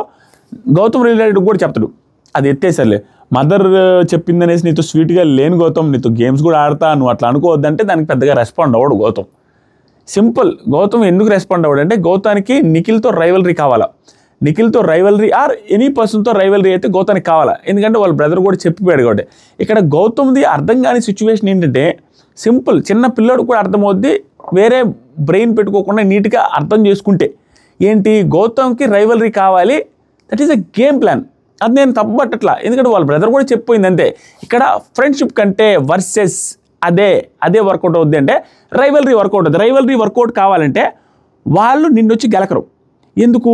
గౌతమ్ రిలేటెడ్ కూడా చెప్తాడు, అది ఎత్తేసర్లే, మదర్ చెప్పింది అనేసి నీతో స్వీట్గా లేని గౌతమ్, నీతో గేమ్స్ కూడా ఆడతా, నువ్వు అట్లా అనుకోవద్దంటే దానికి పెద్దగా రెస్పాండ్ అవ్వడు గౌతమ్. సింపుల్. గౌతమ్ ఎందుకు రెస్పాండ్ అవ్వడు అంటే గౌతానికి నిఖిల్తో రైవలరీ కావాలా. నిఖిల్తో రైవలరీ ఆర్ ఎనీ పర్సన్తో రైవలరీ అయితే గౌతానికి కావాలా. ఎందుకంటే వాళ్ళ బ్రదర్ కూడా చెప్పిపోయాడు కాబట్టి. ఇక్కడ గౌతమ్ది అర్థం కాని సిచ్యువేషన్ ఏంటంటే సింపుల్, చిన్న పిల్లోడు కూడా అర్థమవుద్ది, వేరే బ్రెయిన్ పెట్టుకోకుండా నీట్గా అర్థం చేసుకుంటే ఏంటి, గౌతమ్కి రైవలరీ కావాలి, that is a game plan. అది నేను తప్పబట్టట్లా, ఎందుకంటే వాళ్ళ బ్రదర్ కూడా చెప్పిపోయింది అంతే. ఇక్కడ ఫ్రెండ్షిప్ కంటే వర్సెస్ అదే వర్కౌట్ అవుద్ది అంటే రైవలరీ వర్కౌట్ అవుతుంది. రైవలరీ వర్కౌట్ కావాలంటే వాళ్ళు నిన్నొచ్చి గెలకరు. ఎందుకు,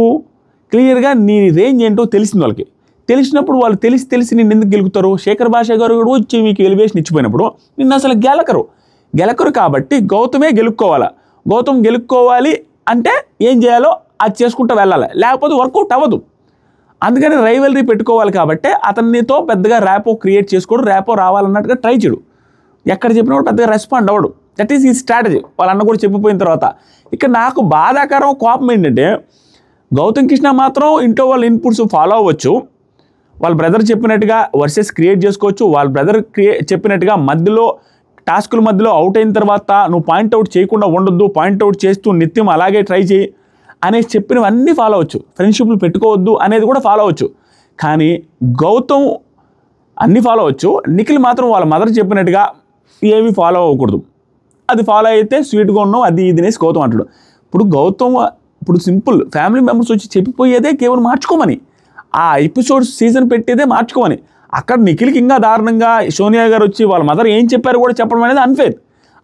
క్లియర్గా నీ రేంజ్ ఏంటో తెలిసింది వాళ్ళకి. తెలిసినప్పుడు వాళ్ళు తెలిసి నిన్ను ఎందుకు గెలుకుతారు. శేఖర్ భాష గారు కూడా వచ్చి మీకు ఎలివేషన్ ఇచ్చిపోయినప్పుడు నిన్ను అసలు గెలకరు కాబట్టి గౌతమే గెలుక్కోవాలా. గౌతమ్ గెలుక్కోవాలి అంటే ఏం చేయాలో అది చేసుకుంటూ వెళ్ళాలి, లేకపోతే వర్కౌట్ అవ్వదు. అందుకని రైవలరీ పెట్టుకోవాలి కాబట్టి అతనితో పెద్దగా ర్యాపో క్రియేట్ చేసుకోడు, ర్యాపో రావాలన్నట్టుగా ట్రై చేయడు. ఎక్కడ చెప్పినప్పుడు పెద్దగా రెస్పాండ్ అవ్వడు. దట్ ఈస్ ఈ స్ట్రాటజీ. వాళ్ళ అన్న కూడా చెప్పిపోయిన తర్వాత ఇక్కడ నాకు బాధాకరం కోపం ఏంటంటే గౌతమ్ కృష్ణ మాత్రం ఇంట్లో వాళ్ళ ఇన్పుట్స్ ఫాలో అవ్వచ్చు, వాళ్ళ బ్రదర్ చెప్పినట్టుగా వర్సెస్ క్రియేట్ చేసుకోవచ్చు, వాళ్ళ బ్రదర్ చెప్పినట్టుగా మధ్యలో టాస్కుల మధ్యలో అవుట్ అయిన తర్వాత నువ్వు పాయింట్అవుట్ చేయకుండా ఉండొద్దు, పాయింట్అవుట్ చేస్తూ నిత్యం అలాగే ట్రై చేయి అనేసి చెప్పినవన్నీ ఫాలో అవ్వచ్చు. ఫ్రెండ్షిప్లు పెట్టుకోవద్దు అనేది కూడా ఫాలో అవ్వచ్చు. కానీ గౌతమ్ అన్నీ ఫాలో అవ్వచ్చు, నిఖిల్ మాత్రం వాళ్ళ మదర్ చెప్పినట్టుగా ఏమీ ఫాలో అవ్వకూడదు. అది ఫాలో అయితే స్వీట్గా ఉన్నావు అది ఇది అనేసి గౌతమ్ అంటాడు. ఇప్పుడు సింపుల్ ఫ్యామిలీ మెంబర్స్ వచ్చి చెప్పిపోయేదే కేవలం మార్చుకోమని, ఆ ఎపిసోడ్స్ సీజన్ పెట్టేదే మార్చుకోమని. అక్కడ నిఖిల్కి ఇంకా దారుణంగా సోనియా గారు వచ్చి వాళ్ళ మదర్ ఏం చెప్పారు కూడా చెప్పడం అనేది అన్ఫేర్.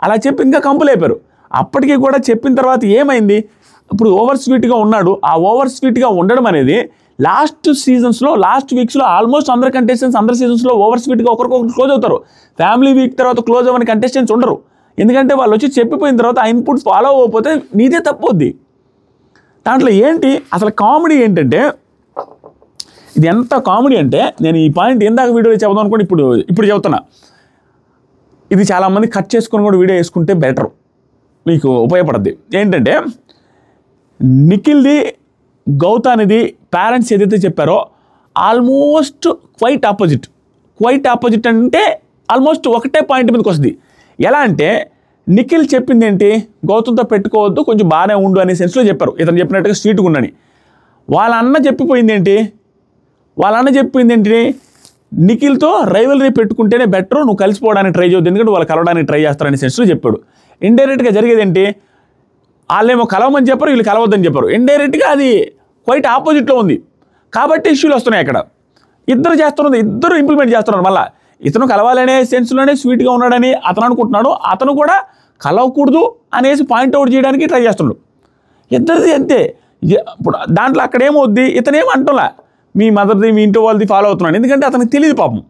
అలా చెప్పి ఇంకా కంపులు అయిపోయారు. అప్పటికీ కూడా చెప్పిన తర్వాత ఏమైంది, ఇప్పుడు ఓవర్ స్వీట్గా ఉన్నాడు. ఆ ఓవర్ స్వీట్గా ఉండడం అనేది లాస్ట్ వీక్స్లో ఆల్మోస్ట్ అందరు కంటెస్టెంట్స్ అందరు సీజన్స్లో ఓవర్ స్వీట్గా ఒకరికొకరు క్లోజ్ అవుతారు. ఫ్యామిలీ వీక్ తర్వాత క్లోజ్ అవ్వని కంటెస్టెంట్స్ ఉండరు. ఎందుకంటే వాళ్ళు వచ్చి చెప్పిపోయిన తర్వాత ఆ ఇన్పుట్స్ ఫాలో అవ్వకపోతే నీదే తప్పొద్ది. దాంట్లో ఏంటి అసలు కామెడీ ఏంటంటే, ఇది ఎంత కామెడీ అంటే నేను ఈ పాయింట్ ఎందాక వీడియోలో చెప్దాం అనుకోండి, ఇప్పుడు చెబుతున్నా. ఇది చాలామంది కట్ చేసుకొని కూడా వీడియో వేసుకుంటే బెటర్, మీకు ఉపయోగపడుద్ది. ఏంటంటే నిఖిల్ది గౌతానిది పేరెంట్స్ ఏదైతే చెప్పారో ఆల్మోస్ట్ క్వైట్ ఆపోజిట్ అంటే ఆల్మోస్ట్ ఒకటే పాయింట్ మీదకి వస్తుంది. ఎలా అంటే నిఖిల్ చెప్పింది ఏంటి, గౌతంతో పెట్టుకోవద్దు, కొంచెం బాగానే ఉండు అనే సెన్స్లో చెప్పారు. ఇతను చెప్పినట్టుగా స్వీట్గా ఉండని. వాళ్ళ అన్న చెప్పిపోయింది ఏంటి, నిఖిల్తో రైవలరీ పెట్టుకుంటేనే బెటర్, నువ్వు కలిసిపోవడానికి ట్రై చేయొద్దు, ఎందుకంటే వాళ్ళు కలవడానికి ట్రై చేస్తారనే సెన్స్లో చెప్పాడు. ఇండైరెక్ట్గా జరిగేది ఏంటి, వాళ్ళేమో కలవమని చెప్పారు, వీళ్ళు కలవద్దని చెప్పారు. ఇండైరెక్ట్గా అది క్వైట్ ఆపోజిట్లో ఉంది కాబట్టి ఇష్యూలు వస్తున్నాయి. అక్కడ ఇద్దరు ఇంప్లిమెంట్ చేస్తున్నారు. మళ్ళీ ఇతను కలవాలనే సెన్స్లోనే స్వీట్గా ఉన్నాడని అతను అనుకుంటున్నాడు, అతను కూడా కలవకూడదు అనేసి పాయింట్అవుట్ చేయడానికి ట్రై చేస్తున్నాడు. ఇద్దరిది అంతే. ఇప్పుడు దాంట్లో అక్కడేమవుద్ది, ఇతనేం అంటున్నా మీ మదర్ది మీ ఇంట్లో వాళ్ళది ఫాలో అవుతున్నాడు, ఎందుకంటే అతనికి తెలియదు పాపం.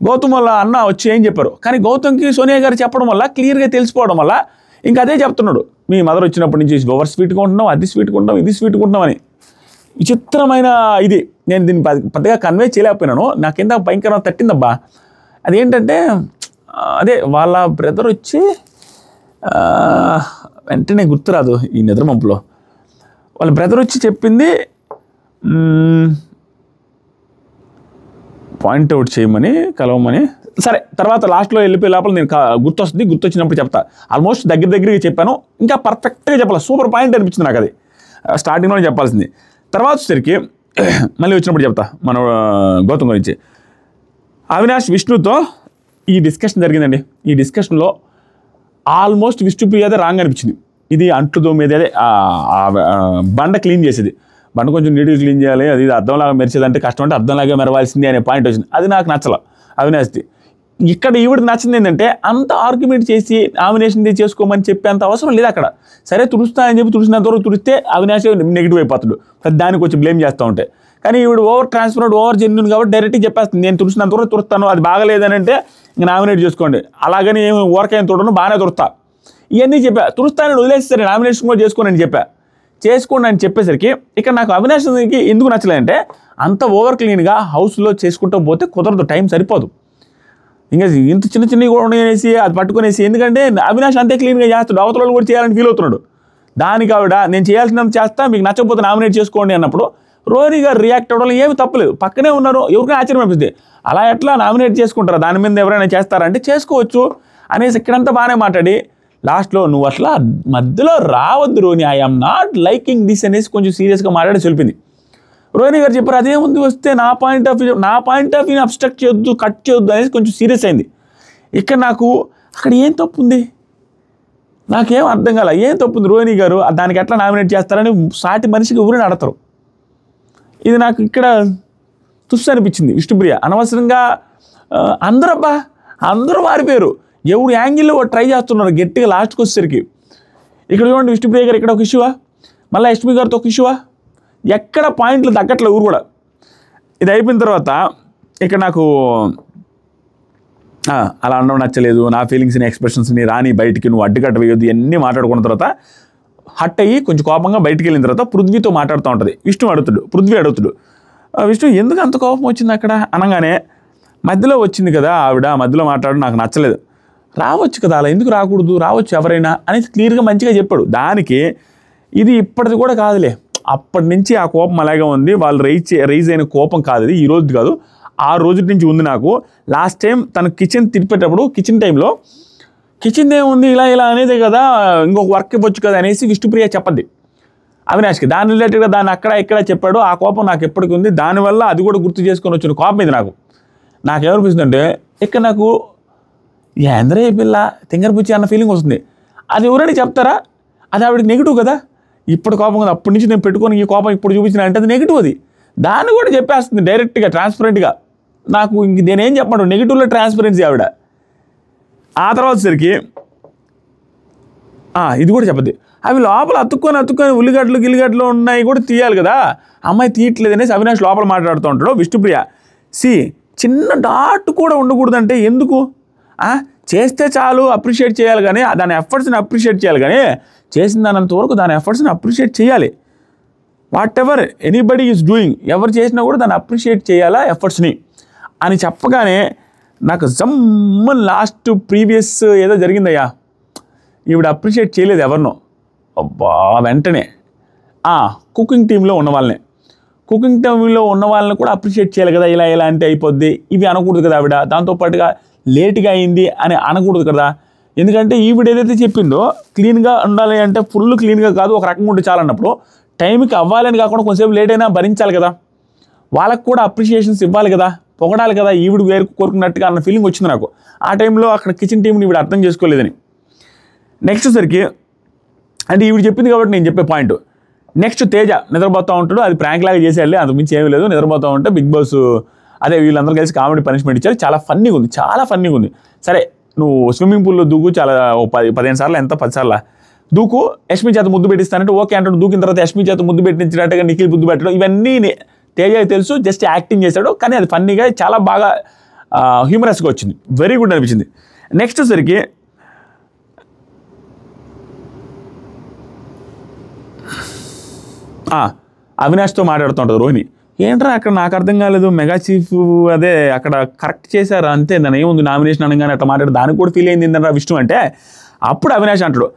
గౌతమ్ వల్ల అన్న వచ్చి ఏం చెప్పారు, కానీ గౌతమ్కి సోనియా గారు చెప్పడం వల్ల క్లియర్గా తెలిసిపోవడం వల్ల ఇంకా అదే చెప్తున్నాడు, మీ మదర్ వచ్చినప్పటి నుంచి ఓవర్ స్వీట్గా ఉంటున్నాం, అది స్వీట్గా ఉంటాం, ఇది స్వీట్గా ఉంటాం అని. విచిత్రమైన ఇది. నేను దీన్ని పెద్దగా కన్వే చేయలేకపోయినాను, నాకు కింద భయంకరంగా తట్టిందబ్బా. అదేంటంటే అదే వాళ్ళ బ్రదర్ వచ్చి వెంటనే గుర్తురాదు ఈ నిద్రమంపులో, వాళ్ళ బ్రదర్ వచ్చి చెప్పింది పాయింట్అవుట్ చేయమని, కలవమని. సరే తర్వాత లాస్ట్లో వెళ్ళిపోయే లోపల నేను గుర్తొస్తుంది, గుర్తొచ్చినప్పుడు చెప్తా. ఆల్మోస్ట్ దగ్గరికి చెప్పాను, ఇంకా పర్ఫెక్ట్గా చెప్పాలి, సూపర్ పాయింట్ అనిపించింది నాకు అది, స్టార్టింగ్లోనే చెప్పాల్సింది. తర్వాత వచ్చేసరికి మళ్ళీ వచ్చినప్పుడు చెప్తా మన గౌతమ్ గురించి. అవినాష్ విష్ణుతో ఈ డిస్కషన్ జరిగిందండి. ఈ డిస్కషన్లో ఆల్మోస్ట్ విష్ణుప్రియదే రాంగ్ అనిపించింది. ఇది అంట్లు తోమేది, అదే బండ క్లీన్ చేసేది, బండ కొంచెం నీట్గా క్లీన్ చేయాలి, అది అర్థంలాగా మెరిచేదంటే కష్టం, అంటే అర్థంలాగా మెరవాల్సింది అనే పాయింట్ వచ్చింది. అది నాకు నచ్చల అవినాష్ది. ఇక్కడ ఈవిడికి నచ్చింది ఏంటంటే అంత ఆర్గ్యుమెంట్ చేసి నామినేషన్ చేసుకోమని చెప్పేంత అవసరం లేదు అక్కడ. సరే తుడుస్తా అని చెప్పి తుడిసినంత వరకు తుడిస్తే అవినాష్ నెగిటివ్ అయిపోతాడు, దానికి వచ్చి బ్లేమ్ చేస్తూ ఉంటే. కానీ ఈవిడ ఓవర్ ట్రాన్స్పరెంట్, ఓవర్ జెన్యూన్ కాబట్టి డైరెక్ట్గా చెప్పేస్తుంది, నేను తుడిసినంత వరకు తుడుస్తాను, అది బాగలేదని అంటే ఇంకా నామినేట్ చేసుకోండి. అలాగని ఏమి ఓవర్కైనా తుడను, బాగానే తుడుతా, ఇవన్నీ చెప్పా. తుడుస్తానని వదిలేసి నామినేషన్ కూడా చేసుకోండి అని చేసుకోండి అని చెప్పేసరికి ఇక్కడ నాకు అవినాష్కి ఎందుకు నచ్చలేదంటే అంత ఓవర్ క్లీన్గా హౌస్లో చేసుకుంటూ పోతే కుదరదు, టైం సరిపోదు. ఇంకా ఇంత చిన్నవి కూడా ఉండేసి అది పట్టుకునేసి, ఎందుకంటే అవినాష్ అంతే క్లీన్గా చేస్తాడు, అవతల కూడా చేయాలని ఫీల్ అవుతున్నాడు. దానికి ఆవిడ నేను చేయాల్సినంత చేస్తా, మీకు నచ్చకపోతే నామినేట్ చేసుకోండి అన్నప్పుడు రోహిణి గారు రియాక్ట్ అవ్వడం ఏమి తప్పలేదు, పక్కనే ఉన్నారు, ఎవరికైనా ఆశ్చర్యం అనిపిస్తుంది. అలా ఎట్లా నామినేట్ చేసుకుంటారా, దాని మీద ఎవరైనా చేస్తారంటే చేసుకోవచ్చు అనేసి ఇక్కడంతా బాగానే మాట్లాడి లాస్ట్లో నువ్వు అట్లా మధ్యలో రావద్దు Rohini, I am not liking this అనేసి కొంచెం సీరియస్గా మాట్లాడి చెప్పింది. రోహిణి గారు చెప్పారు అదేముంది వస్తే నా పాయింట్ ఆఫ్ వ్యూని అబ్స్ట్రక్ట్ చేయొద్దు, కట్ చేయొద్దు అనేసి కొంచెం సీరియస్ అయింది. ఇక్కడ నాకు అక్కడ ఏం తప్పు ఉంది, నాకేం అర్థం కాల, ఏం తప్పు ఉంది రోహిణి గారు దానికి ఎట్లా నామినేట్ చేస్తారని సాటి మనిషికి ఊరిని అడతారు. ఇది నాకు ఇక్కడ తుస్సు అనిపించింది. విష్ణుప్రియ అనవసరంగా అందరూ మారిపోయారు, ఎవరు యాంగిల్లో ట్రై చేస్తున్నారు గట్టిగా లాస్ట్కి వచ్చేసరికి. ఇక్కడ చూడండి విష్ణుప్రియ గారు ఇక్కడ ఒక ఇష్యూవా, మళ్ళీ యష్మి గారితో ఒక ఇష్యూవా, ఎక్కడ పాయింట్లు తగ్గట్లే ఊరు కూడా. ఇది అయిపోయిన తర్వాత ఇక్కడ నాకు అలా అనడం నచ్చలేదు, నా ఫీలింగ్స్ని ఎక్స్ప్రెషన్స్ని రాని బయటికి నువ్వు అడ్డుకట్ట వేయొద్దు ఇవన్నీ మాట్లాడుకున్న తర్వాత హట్ అయ్యి కొంచెం కోపంగా బయటికి వెళ్ళిన తర్వాత పృథ్వీతో మాట్లాడుతూ ఉంటుంది. పృథ్వీ అడుగుతాడు విష్ణు ఎందుకు అంత కోపం వచ్చింది అక్కడ అనగానే, మధ్యలో వచ్చింది కదా ఆవిడ, మధ్యలో మాట్లాడు నాకు నచ్చలేదు, రావచ్చు కదా అలా ఎందుకు రాకూడదు, రావచ్చు ఎవరైనా అనేసి క్లియర్గా మంచిగా చెప్పాడు. దానికి ఇది ఇప్పటిది కూడా కాదులే, అప్పటి నుంచి ఆ కోపం అలాగే ఉంది, వాళ్ళు రైజ్ అయిన కోపం కాదు, ఇది ఈ రోజు కాదు, ఆ రోజు నుంచి ఉంది నాకు. లాస్ట్ టైం తను కిచెన్ తిరిపేటప్పుడు కిచెన్ టైంలో కిచెన్ ఏముంది ఇలా అనేదే కదా, ఇంకొక వర్క్ ఇవ్వచ్చు కదా అనేసి విష్ణుప్రియ చెప్పద్ది అవినాష్కి. దాని రిలేటెడ్గా దాన్ని అక్కడ ఇక్కడ చెప్పాడు. ఆ కోపం నాకు ఎప్పటికి ఉంది, దానివల్ల అది కూడా గుర్తు చేసుకొని వచ్చిన కోపం ఇది నాకేమనిపిస్తుందంటే ఇక్కడ నాకు ఏంద్రే పిల్ల తింగరపుచ్చి అన్న ఫీలింగ్ వస్తుంది. అది ఎవరైనా చెప్తారా, అది ఆవిడకి నెగిటివ్ కదా, ఇప్పుడు కోపం కదా, అప్పటి నుంచి నేను పెట్టుకొని ఈ కోపం ఇప్పుడు చూపించిన అంటే అది నెగిటివ్, అది దాన్ని కూడా చెప్పేస్తుంది డైరెక్ట్గా ట్రాన్స్పరెంట్గా. నాకు ఇంక నేనేం చెప్పాడు, నెగిటివ్లో ట్రాన్స్పరెన్సీ ఆవిడ. ఆ తర్వాత సరికి ఇది కూడా చెప్పద్ది, అవి లోపల అతుక్కొని ఉల్లిగడ్డలు ఉన్నాయి కూడా తీయాలి కదా, అమ్మాయి తీయట్లేదు అనేసి అవినాష్ లోపల మాట్లాడుతూ ఉంటాడు. విష్ణుప్రియ చిన్న డాట్ కూడా ఉండకూడదంటే ఎందుకు, చేస్తే చాలు అప్రిషియేట్ చేయాలి కానీ దాని ఎఫర్ట్స్ని అప్రిషియేట్ చేయాలి కానీ చేసిన దానంత వరకు దాని ఎఫర్ట్స్ని అప్రిషియేట్ చేయాలి. What ever anybody is doing, ఎవరు చేసినా కూడా దాన్ని అప్రిషియేట్ చేయాలా ఎఫర్ట్స్ని అని చెప్పగానే నాకు జమ్మని లాస్ట్ ప్రీవియస్ ఏదో జరిగిందయ్యా, ఈవిడ అప్రిషియేట్ చేయలేదు ఎవరినో, అబ్బా వెంటనే కుకింగ్ టీంలో ఉన్న వాళ్ళని కూడా అప్రిషియేట్ చేయాలి కదా, ఇలా అంటే అయిపోద్ది, ఇవి అనకూడదు కదా ఆవిడ. దాంతోపాటుగా లేట్గా అయింది అని అనకూడదు కదా, ఎందుకంటే ఈవిడ ఏదైతే చెప్పిందో క్లీన్గా ఉండాలి అంటే ఫుల్ క్లీన్గా కాదు, ఒక రకంగా ఉంటే చాలన్నప్పుడు టైంకి అవ్వాలని కాకుండా కొంచెంసేపు లేట్ అయినా భరించాలి కదా, వాళ్ళకు కూడా అప్రిషియేషన్స్ ఇవ్వాలి కదా, పొగడాలి కదా, ఈవిడ వేరు కోరుకున్నట్టుగా అన్న ఫీలింగ్ వచ్చింది నాకు. ఆ టైంలో అక్కడ కిచెన్ టీంని ఈవిడ అర్థం చేసుకోలేదని. నెక్స్ట్ సరికి అంటే ఈవిడ చెప్పింది కాబట్టి నేను చెప్పే పాయింట్. నెక్స్ట్ తేజ నిద్రపోతూ ఉంటాడు, అది ప్రాంక్ లాగా చేసేయాలి, అంతకుమించి ఏమీ లేదు. నిద్రపోతూ ఉంటే బిగ్ బాస్ అదే వీళ్ళందరూ కలిసి కామెడీ పనిష్మెంట్ ఇచ్చారు, చాలా ఫన్నీగా ఉంది. సరే నువ్వు స్విమ్మింగ్ పూల్లో దూకు, చాలా 15 సార్లు ఎంత 10 సార్లు దూకు, యష్మి చేత ముద్దు పెట్టిస్తానంటే ఓకే అంటాడు. దూకిన తర్వాత యష్మి చేత ముద్దు పెట్టించినట్టుగా నిఖిల్ ముద్దు పెట్టడం, ఇవన్నీ తేజకి తెలుసు, జస్ట్ యాక్టింగ్ చేశాడు. కానీ అది ఫన్నీగా చాలా బాగా హ్యూమరస్గా వచ్చింది, వెరీ గుడ్ అనిపించింది. నెక్స్ట్ సరికి అవినాష్తో మాట్లాడుతుంటుంది రోహిణి. ఏంట్రా అక్కడ నాకు అర్థం కాలేదు, మెగా చీఫ్ అదే అక్కడ కరెక్ట్ చేశారు అంతే, దాని ఏముంది నామినేషన్ అనగానే అట్లా మాట్లాడు, దానికి కూడా ఫీల్ అయింది ఏంటంటే విష్ణు అంటే. అప్పుడు అవినాష్ అంటాడు,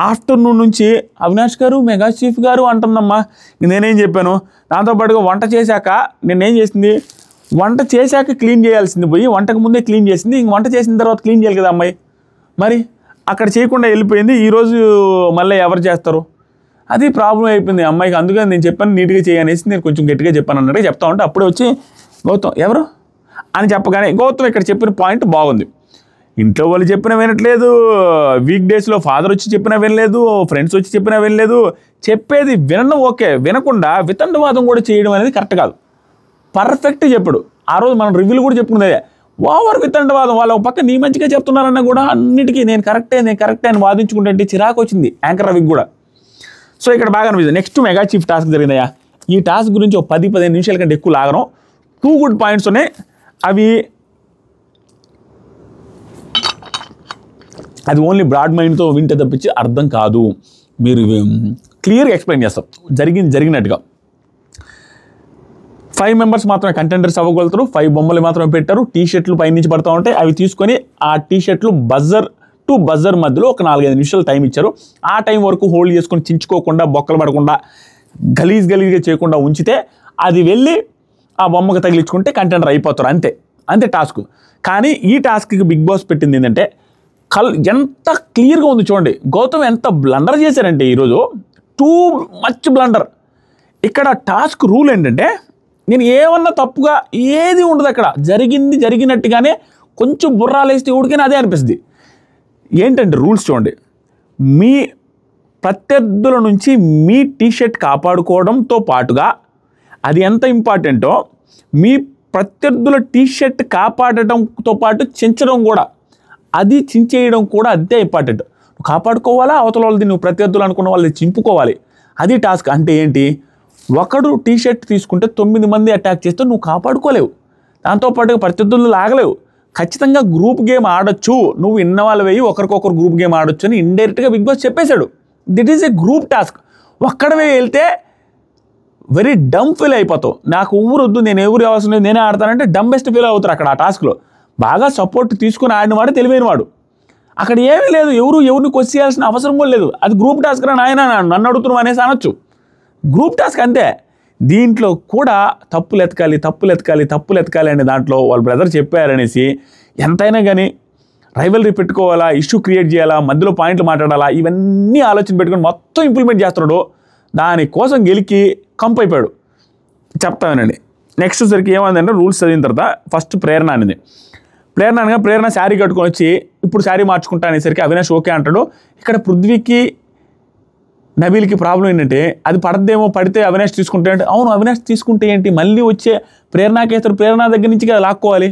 ఆఫ్టర్నూన్ నుంచి అవినాష్ గారు మెగా చీఫ్ గారు అంటుందమ్మా. నేనేం చెప్పాను, దాంతోపాటుగా వంట చేశాక నేనేం చేసింది, వంట చేశాక క్లీన్ చేయాల్సింది పోయి వంటకు ముందే క్లీన్ చేసింది, ఇంక వంట చేసిన తర్వాత క్లీన్ చేయాలి కదా అమ్మాయి, మరి అక్కడ చేయకుండా వెళ్ళిపోయింది. ఈరోజు మళ్ళీ ఎవరు చేస్తారు, అది ప్రాబ్లం అయిపోయింది అమ్మాయికి. అందుకని నేను చెప్పాను నీట్గా చేయనేసి నేను కొంచెం గట్టిగా చెప్పాను అన్నట్టుగా చెప్తా ఉంటే అప్పుడే వచ్చి గౌతమ్ ఎవరు అని చెప్పగానే గౌతమ్ ఇక్కడ చెప్పిన పాయింట్ బాగుంది. ఇంట్లో వాళ్ళు చెప్పినా వినట్లేదు, వీక్ డేస్లో ఫాదర్ వచ్చి చెప్పినా వినలేదు, ఫ్రెండ్స్ వచ్చి చెప్పినా వినలేదు. చెప్పేది వినడం ఓకే, వినకుండా వితండవాదం కూడా చేయడం అనేది కరెక్ట్ కాదు. పర్ఫెక్ట్ చెప్పాడు. ఆ రోజు మనం రివ్యూలు కూడా చెప్పుకునేదే, ఓవర్ వితండవాదం. వాళ్ళు ఒక పక్క నీ మంచిగా చెప్తున్నారన్నా కూడా అన్నిటికీ నేను కరెక్టే అని వాదించుకుంటే చిరాకు వచ్చింది యాంకర్ రవికి కూడా. సో ఇక్కడ బాగా అనిపిస్తుంది. నెక్స్ట్ మెగా చీఫ్ టాస్క్ జరిగిందయ్యా. ఈ టాస్క్ గురించి ఒక 10-15 నిమిషాల కంటే ఎక్కువ లాగడం. 2 గుడ్ పాయింట్స్ ఉన్నాయి. అది ఓన్లీ బ్రాడ్ మైండ్తో వింటే తప్పించి అర్థం కాదు. మీరు క్లియర్గా ఎక్స్ప్లెయిన్ చేస్తారు జరిగినట్టుగా. 5 మెంబర్స్ మాత్రమే కంటెండర్స్ అవ్వగలుగుతారు. 5 బొమ్మలు మాత్రమే పెట్టారు. టీ-షర్ట్లు పైనుంచి పడుతూ ఉంటాయి. అవి తీసుకొని ఆ టీ-షర్ట్లు బజర్ టు బజర్ మధ్యలో ఒక 4-5 నిమిషాలు టైం ఇచ్చారు. ఆ టైం వరకు హోల్డ్ చేసుకొని చించుకోకుండా, బొక్కలు పడకుండా, గలీజ్గా చేయకుండా ఉంచితే అది వెళ్ళి ఆ బొమ్మకు తగిలించుకుంటే కంటెండర్ అయిపోతారు. అంతే టాస్క్. కానీ ఈ టాస్క్కి బిగ్ బాస్ పెట్టింది ఏంటంటే ఎంత క్లియర్గా ఉంది చూడండి. గౌతమ్ ఎంత బ్లండర్ చేశారంటే ఈరోజు, టూ మచ్ బ్లండర్. ఇక్కడ టాస్క్ రూల్ ఏంటంటే నేను ఏమన్నా తప్పుగా ఏది ఉండదు, అక్కడ జరిగినట్టుగానే కొంచెం బుర్రాలేస్తే ఊడికైనా అదే అనిపిస్తుంది. ఏంటంటే రూల్స్ చూడండి, మీ ప్రత్యర్థుల నుంచి మీ టీషర్ట్ కాపాడుకోవడంతో పాటుగా అది ఎంత ఇంపార్టెంటో మీ ప్రత్యర్థుల టీషర్ట్ కాపాడటంతో పాటు చించడం కూడా, అది చించేయడం కూడా అంతే ఇంపార్టెంట్. నువ్వు కాపాడుకోవాలా, అవతల వాళ్ళది నువ్వు ప్రత్యర్థులు అనుకున్న వాళ్ళది చింపుకోవాలి. అది టాస్క్. అంటే ఏంటి, ఒకడు టీషర్ట్ తీసుకుంటే 9 మంది అటాక్ చేస్తే నువ్వు కాపాడుకోలేవు, దాంతోపాటుగా ప్రత్యర్థులు లాగలేవు. ఖచ్చితంగా గ్రూప్ గేమ్ ఆడొచ్చు, నువ్వు ఇన్నవాళ్ళు వేయి ఒకరికొకరు గ్రూప్ గేమ్ ఆడొచ్చు అని ఇండైరెక్ట్గా బిగ్ బాస్ చెప్పేశాడు. దిట్ ఈస్ ఏ గ్రూప్ టాస్క్. ఒక్కడవే వెళ్తే వెరీ డమ్ ఫీల్ అయిపోతావు. నాకు ఊరు వద్దు, నేను ఎవరు అవసరం లేదు, నేనే ఆడతానంటే డంబెస్ట్ ఫీల్ అవుతారు అక్కడ ఆ టాస్క్లో. బాగా సపోర్ట్ తీసుకుని ఆడినవాడు తెలివైనవాడు. అక్కడ ఏమీ లేదు, ఎవరిని క్వశ్చన్ చేయాల్సిన అవసరం కూడా లేదు. అది గ్రూప్ టాస్క్ రా నాయన, నన్ను అడుగుతున్నావు అనేసి అనొచ్చు. గ్రూప్ టాస్క్ అంతే. దీంట్లో కూడా తప్పులు ఎతకాలి అనే దాంట్లో వాళ్ళ బ్రదర్ చెప్పారనేసి ఎంతైనా కానీ రైవల్రీ పెట్టుకోవాలా, ఇష్యూ క్రియేట్ చేయాలా, మధ్యలో పాయింట్లు మాట్లాడాలా, ఇవన్నీ ఆలోచన పెట్టుకొని మొత్తం ఇంప్లిమెంట్ చేస్తున్నాడు. దానికోసం గెలికి కంప్ అయిపోయాడు. చెప్తానండి. నెక్స్ట్ సరికి ఏమైందంటే రూల్స్ చదివిన తర్వాత ఫస్ట్ ప్రేరణ అనేది, ప్రేరణ శారీ కట్టుకొని వచ్చి ఇప్పుడు శారీ మార్చుకుంటా అనేసరికి అవినాష్ ఓకే అంటాడు. ఇక్కడ పృథ్వీకి నబీల్కి ప్రాబ్లం ఏంటంటే అది పడద్దేమో, పడితే అవినాష్ తీసుకుంటే అంటే, అవును అవినాష్ తీసుకుంటే ఏంటి, మళ్ళీ వచ్చే ప్రేరణకేస్తారు, ప్రేరణ దగ్గర నుంచి కదా లాక్కోవాలి.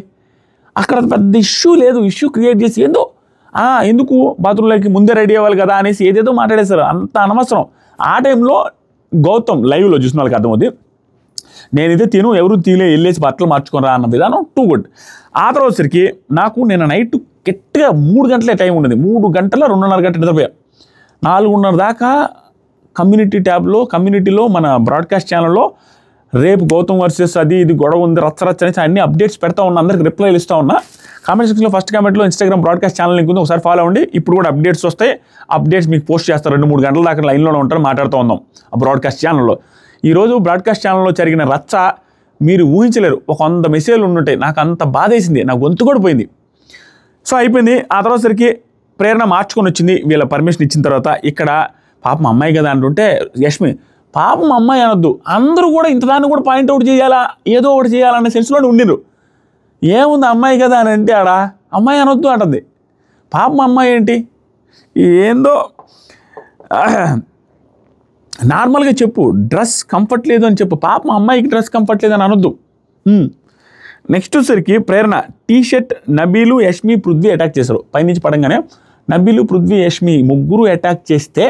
అక్కడ పెద్ద ఇష్యూ లేదు, ఇష్యూ క్రియేట్ చేసి ఎందుకు బాత్రూంలోకి ముందే రెడీ అవ్వాలి కదా అనేసి ఏదేదో మాట్లాడేస్తారు. అంత అనవసరం. ఆ టైంలో గౌతమ్ లైవ్లో చూసిన వాళ్ళకి అర్థమవుతుంది, నేనైతే ఎవరు వెళ్ళేసి బట్టలు మార్చుకోరా అన్న విధానం టూ గుడ్. ఆ తర్వాత సరికి నాకు నేను నైట్ గట్టిగా 3 గంటలే టైం ఉండేది. 3 గంటల 2.5 గంటల నిద్రపోయా. 4:30 దాకా కమ్యూనిటీలో మన బ్రాడ్కాస్ట్ ఛానల్లో రేపు గౌతమ్ వర్సెస్ అది ఇది గొడవ ఉంది, రచ్చ అనేసి అన్ని అప్డేట్స్ పెడతా ఉన్నా, అందరికి రిప్లైలు ఇస్తూ ఉన్నా. కామెంట్ సెక్షన్లో ఫస్ట్ కామెంట్లో ఇన్స్టాగ్రామ్ బ్రాడ్కాస్ట్ ఛానల్ లింక్ ఉంది, ఒకసారి ఫాలో అవ్వండి. ఇప్పుడు కూడా అప్డేట్స్ వస్తాయి. అప్డేట్స్ మీకు పోస్ట్ చేస్తారు. 2-3 గంటల దాకా లైన్లోనే ఉంటారు, మాట్లాడుతూ ఉందాం ఆ బ్రాడ్కాస్ట్ ఛానల్లో. ఈరోజు బ్రాడ్కాస్ట్ ఛానల్లో జరిగిన రచ్చ మీరు ఊహించలేరు. 100 మెసేజ్లు ఉండుంటాయి. నాకు అంత బాధేసింది, నా గొంతు కూడా పోయింది. సో అయిపోయింది. ఆ తర్వాత సరికి ప్రేరణ మార్చుకొని వచ్చింది వీళ్ళ పర్మిషన్ ఇచ్చిన తర్వాత. ఇక్కడ పాపం అమ్మాయి కదా అంటుంటే యష్మి, పాపం అమ్మాయి అనొద్దు, అందరూ కూడా ఇంతదాన్ని కూడా పాయింట్అవుట్ చేయాలా, ఏదో ఒకటి చేయాలనే సెన్స్లోనే ఉండిరు. ఏముంది అమ్మాయి కదా అని అంటే ఆడ అమ్మాయి అనొద్దు అంటుంది. పాపం అమ్మాయి ఏంటి, ఏందో నార్మల్గా చెప్పు, డ్రెస్ కంఫర్ట్ లేదు అని చెప్పు, పాపం అమ్మాయికి డ్రెస్ కంఫర్ట్ లేదని అనొద్దు. నెక్స్ట్ సరికి ప్రేరణ టీ-షర్ట్ నబీలు, యష్మి, పృథ్వీ అటాక్ చేశారు. పైనుంచి పడంగానే నబీలు, పృథ్వీ, యష్మి ముగ్గురు అటాక్ చేస్తే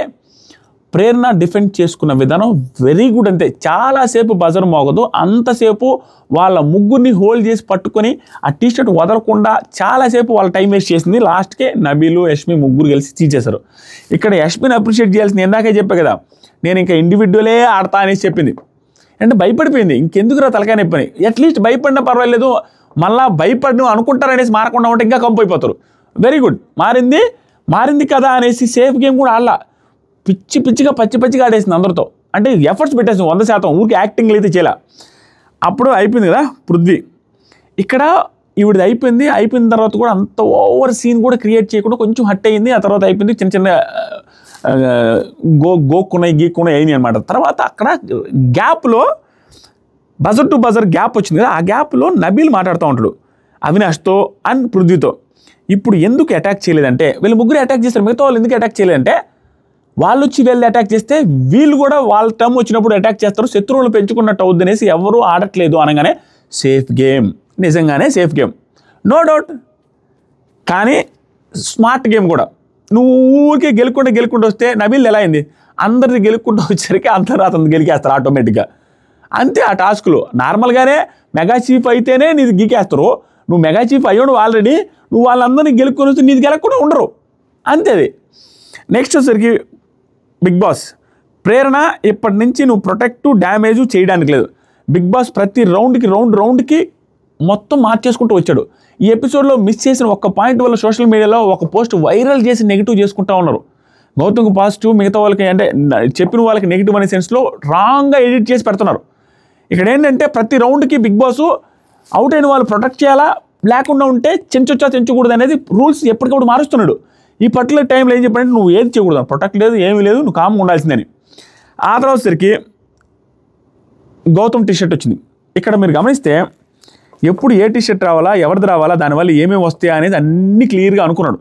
ప్రేరణ డిఫెండ్ చేసుకున్న విధానం వెరీ గుడ్. అంతే, చాలాసేపు బజర్ మోగదు, అంతసేపు వాళ్ళ ముగ్గురిని హోల్డ్ చేసి పట్టుకొని ఆ టీషర్ట్ వదలకుండా చాలాసేపు వాళ్ళ టైం వేస్ట్ చేసింది. లాస్ట్కే నబీలు యష్మి ముగ్గురు కలిసి తీసేశారు. ఇక్కడ యష్మిని అప్రిషియేట్ చేయాల్సింది ఇందాకే చెప్పా కదా, నేను ఇంకా ఇండివిజువలే ఆడతా అనేసి చెప్పింది. అంటే భయపడిపోయింది, ఇంకెందుకురా తలకాయ నొప్పని. అట్లీస్ట్ భయపడినా పర్వాలేదు, మళ్ళా భయపడిన అనుకుంటారనేసి మారకుండా ఉంటే ఇంకా కంపైపోతారు. వెరీ గుడ్, మారింది కదా అనేసి సేఫ్ గేమ్ కూడా ఆడలా, పిచ్చిగా పచ్చిగా ఆడేసింది అందరితో. అంటే ఎఫర్ట్స్ పెట్టేసింది 100%, ఊరికి యాక్టింగ్లు అయితే చేయలే. అప్పుడు అయిపోయింది కదా పృథ్వీ. ఇక్కడ ఈవిడిది అయిపోయిన తర్వాత కూడా అంత ఓవర్ సీన్ కూడా క్రియేట్ చేయకుండా కొంచెం హట్ అయ్యింది. ఆ తర్వాత అయిపోయింది, చిన్న గీక్కున్నాయి అయినాయి అనమాట. తర్వాత అక్కడ గ్యాప్లో బజర్ టు బజర్ గ్యాప్ వచ్చింది కదా, ఆ గ్యాప్లో నబీల్ మాట్లాడుతూ ఉంటాడు అవినాష్తో అండ్ పృథ్వీతో. ఇప్పుడు ఎందుకు అటాక్ చేయలేదంటే, వీళ్ళు ముగ్గురు అటాక్ చేస్తారు, మిగతా వాళ్ళు ఎందుకు అటాక్ చేయలేదంటే, వాళ్ళు వచ్చి వీళ్ళు అటాక్ చేస్తే వీళ్ళు కూడా వాళ్ళ టర్మ్ వచ్చినప్పుడు అటాక్ చేస్తారు, శత్రువులు పెంచుకున్నట్టు అవుద్ది అనేసి ఎవరు ఆడట్లేదు అనగానే సేఫ్ గేమ్, నిజంగానే సేఫ్ గేమ్, నో డౌట్. కానీ స్మార్ట్ గేమ్ కూడా. నువ్వు ఊరికే గెలుకుంటూ వస్తే నబీల్ ఎలా అయింది, అందరిది గెలుక్కుంటూ వచ్చేసరికి అందరూ అతను గెలికేస్తారు ఆటోమేటిక్గా. అంతే ఆ టాస్క్లో. నార్మల్గానే మెగా చీఫ్ అయితేనే నీది గీకేస్తారు, నువ్వు మెగా చీఫ్ అయ్యాడు ఆల్రెడీ, నువ్వు వాళ్ళందరినీ గెలుక్కొని వస్తే నీది గెలకుండా ఉండరు, అంతే అది. నెక్స్ట్ వచ్చేసరికి బిగ్ బాస్ ప్రేరణ, ఇప్పటి నుంచి నువ్వు ప్రొటెక్టు డ్యామేజు చేయడానికి లేదు. బిగ్ బాస్ ప్రతి రౌండ్కి మొత్తం మార్చేసుకుంటూ వచ్చాడు. ఈ ఎపిసోడ్లో మిస్ చేసిన ఒక్క పాయింట్ వల్ల సోషల్ మీడియాలో ఒక పోస్ట్ వైరల్ చేసి నెగిటివ్ చేసుకుంటూ ఉన్నారు. గౌతమ్కి పాజిటివ్, మిగతా వాళ్ళకి అంటే చెప్పిన వాళ్ళకి నెగిటివ్ అనే సెన్స్లో రాంగ్గా ఎడిట్ చేసి పెడుతున్నారు. ఇక్కడ ఏంటంటే ప్రతి రౌండ్కి బిగ్ బాస్ అవుట్ అయిన వాళ్ళు ప్రొటెక్ట్ చేయాలా, లేకుండా ఉంటే చెంచకూడదు అనేది రూల్స్ ఎప్పటికప్పుడు మారుస్తున్నాడు. ఈ పర్టికులర్ టైంలో ఏం చెప్పారంటే నువ్వు ఏది చేయకూడదు, ప్రొటెక్ట్ లేదు, ఏమీ లేదు, నువ్వు కామ్గా ఉండాల్సిందని. ఆ తర్వాత సరికి గౌతమ్ టీషర్ట్ వచ్చింది. ఇక్కడ మీరు గమనిస్తే ఎప్పుడు ఏ టీషర్ట్ రావాలా, ఎవరిది రావాలా, దానివల్ల ఏమేమి వస్తాయా అనేది అన్నీ క్లియర్గా అనుకున్నాడు.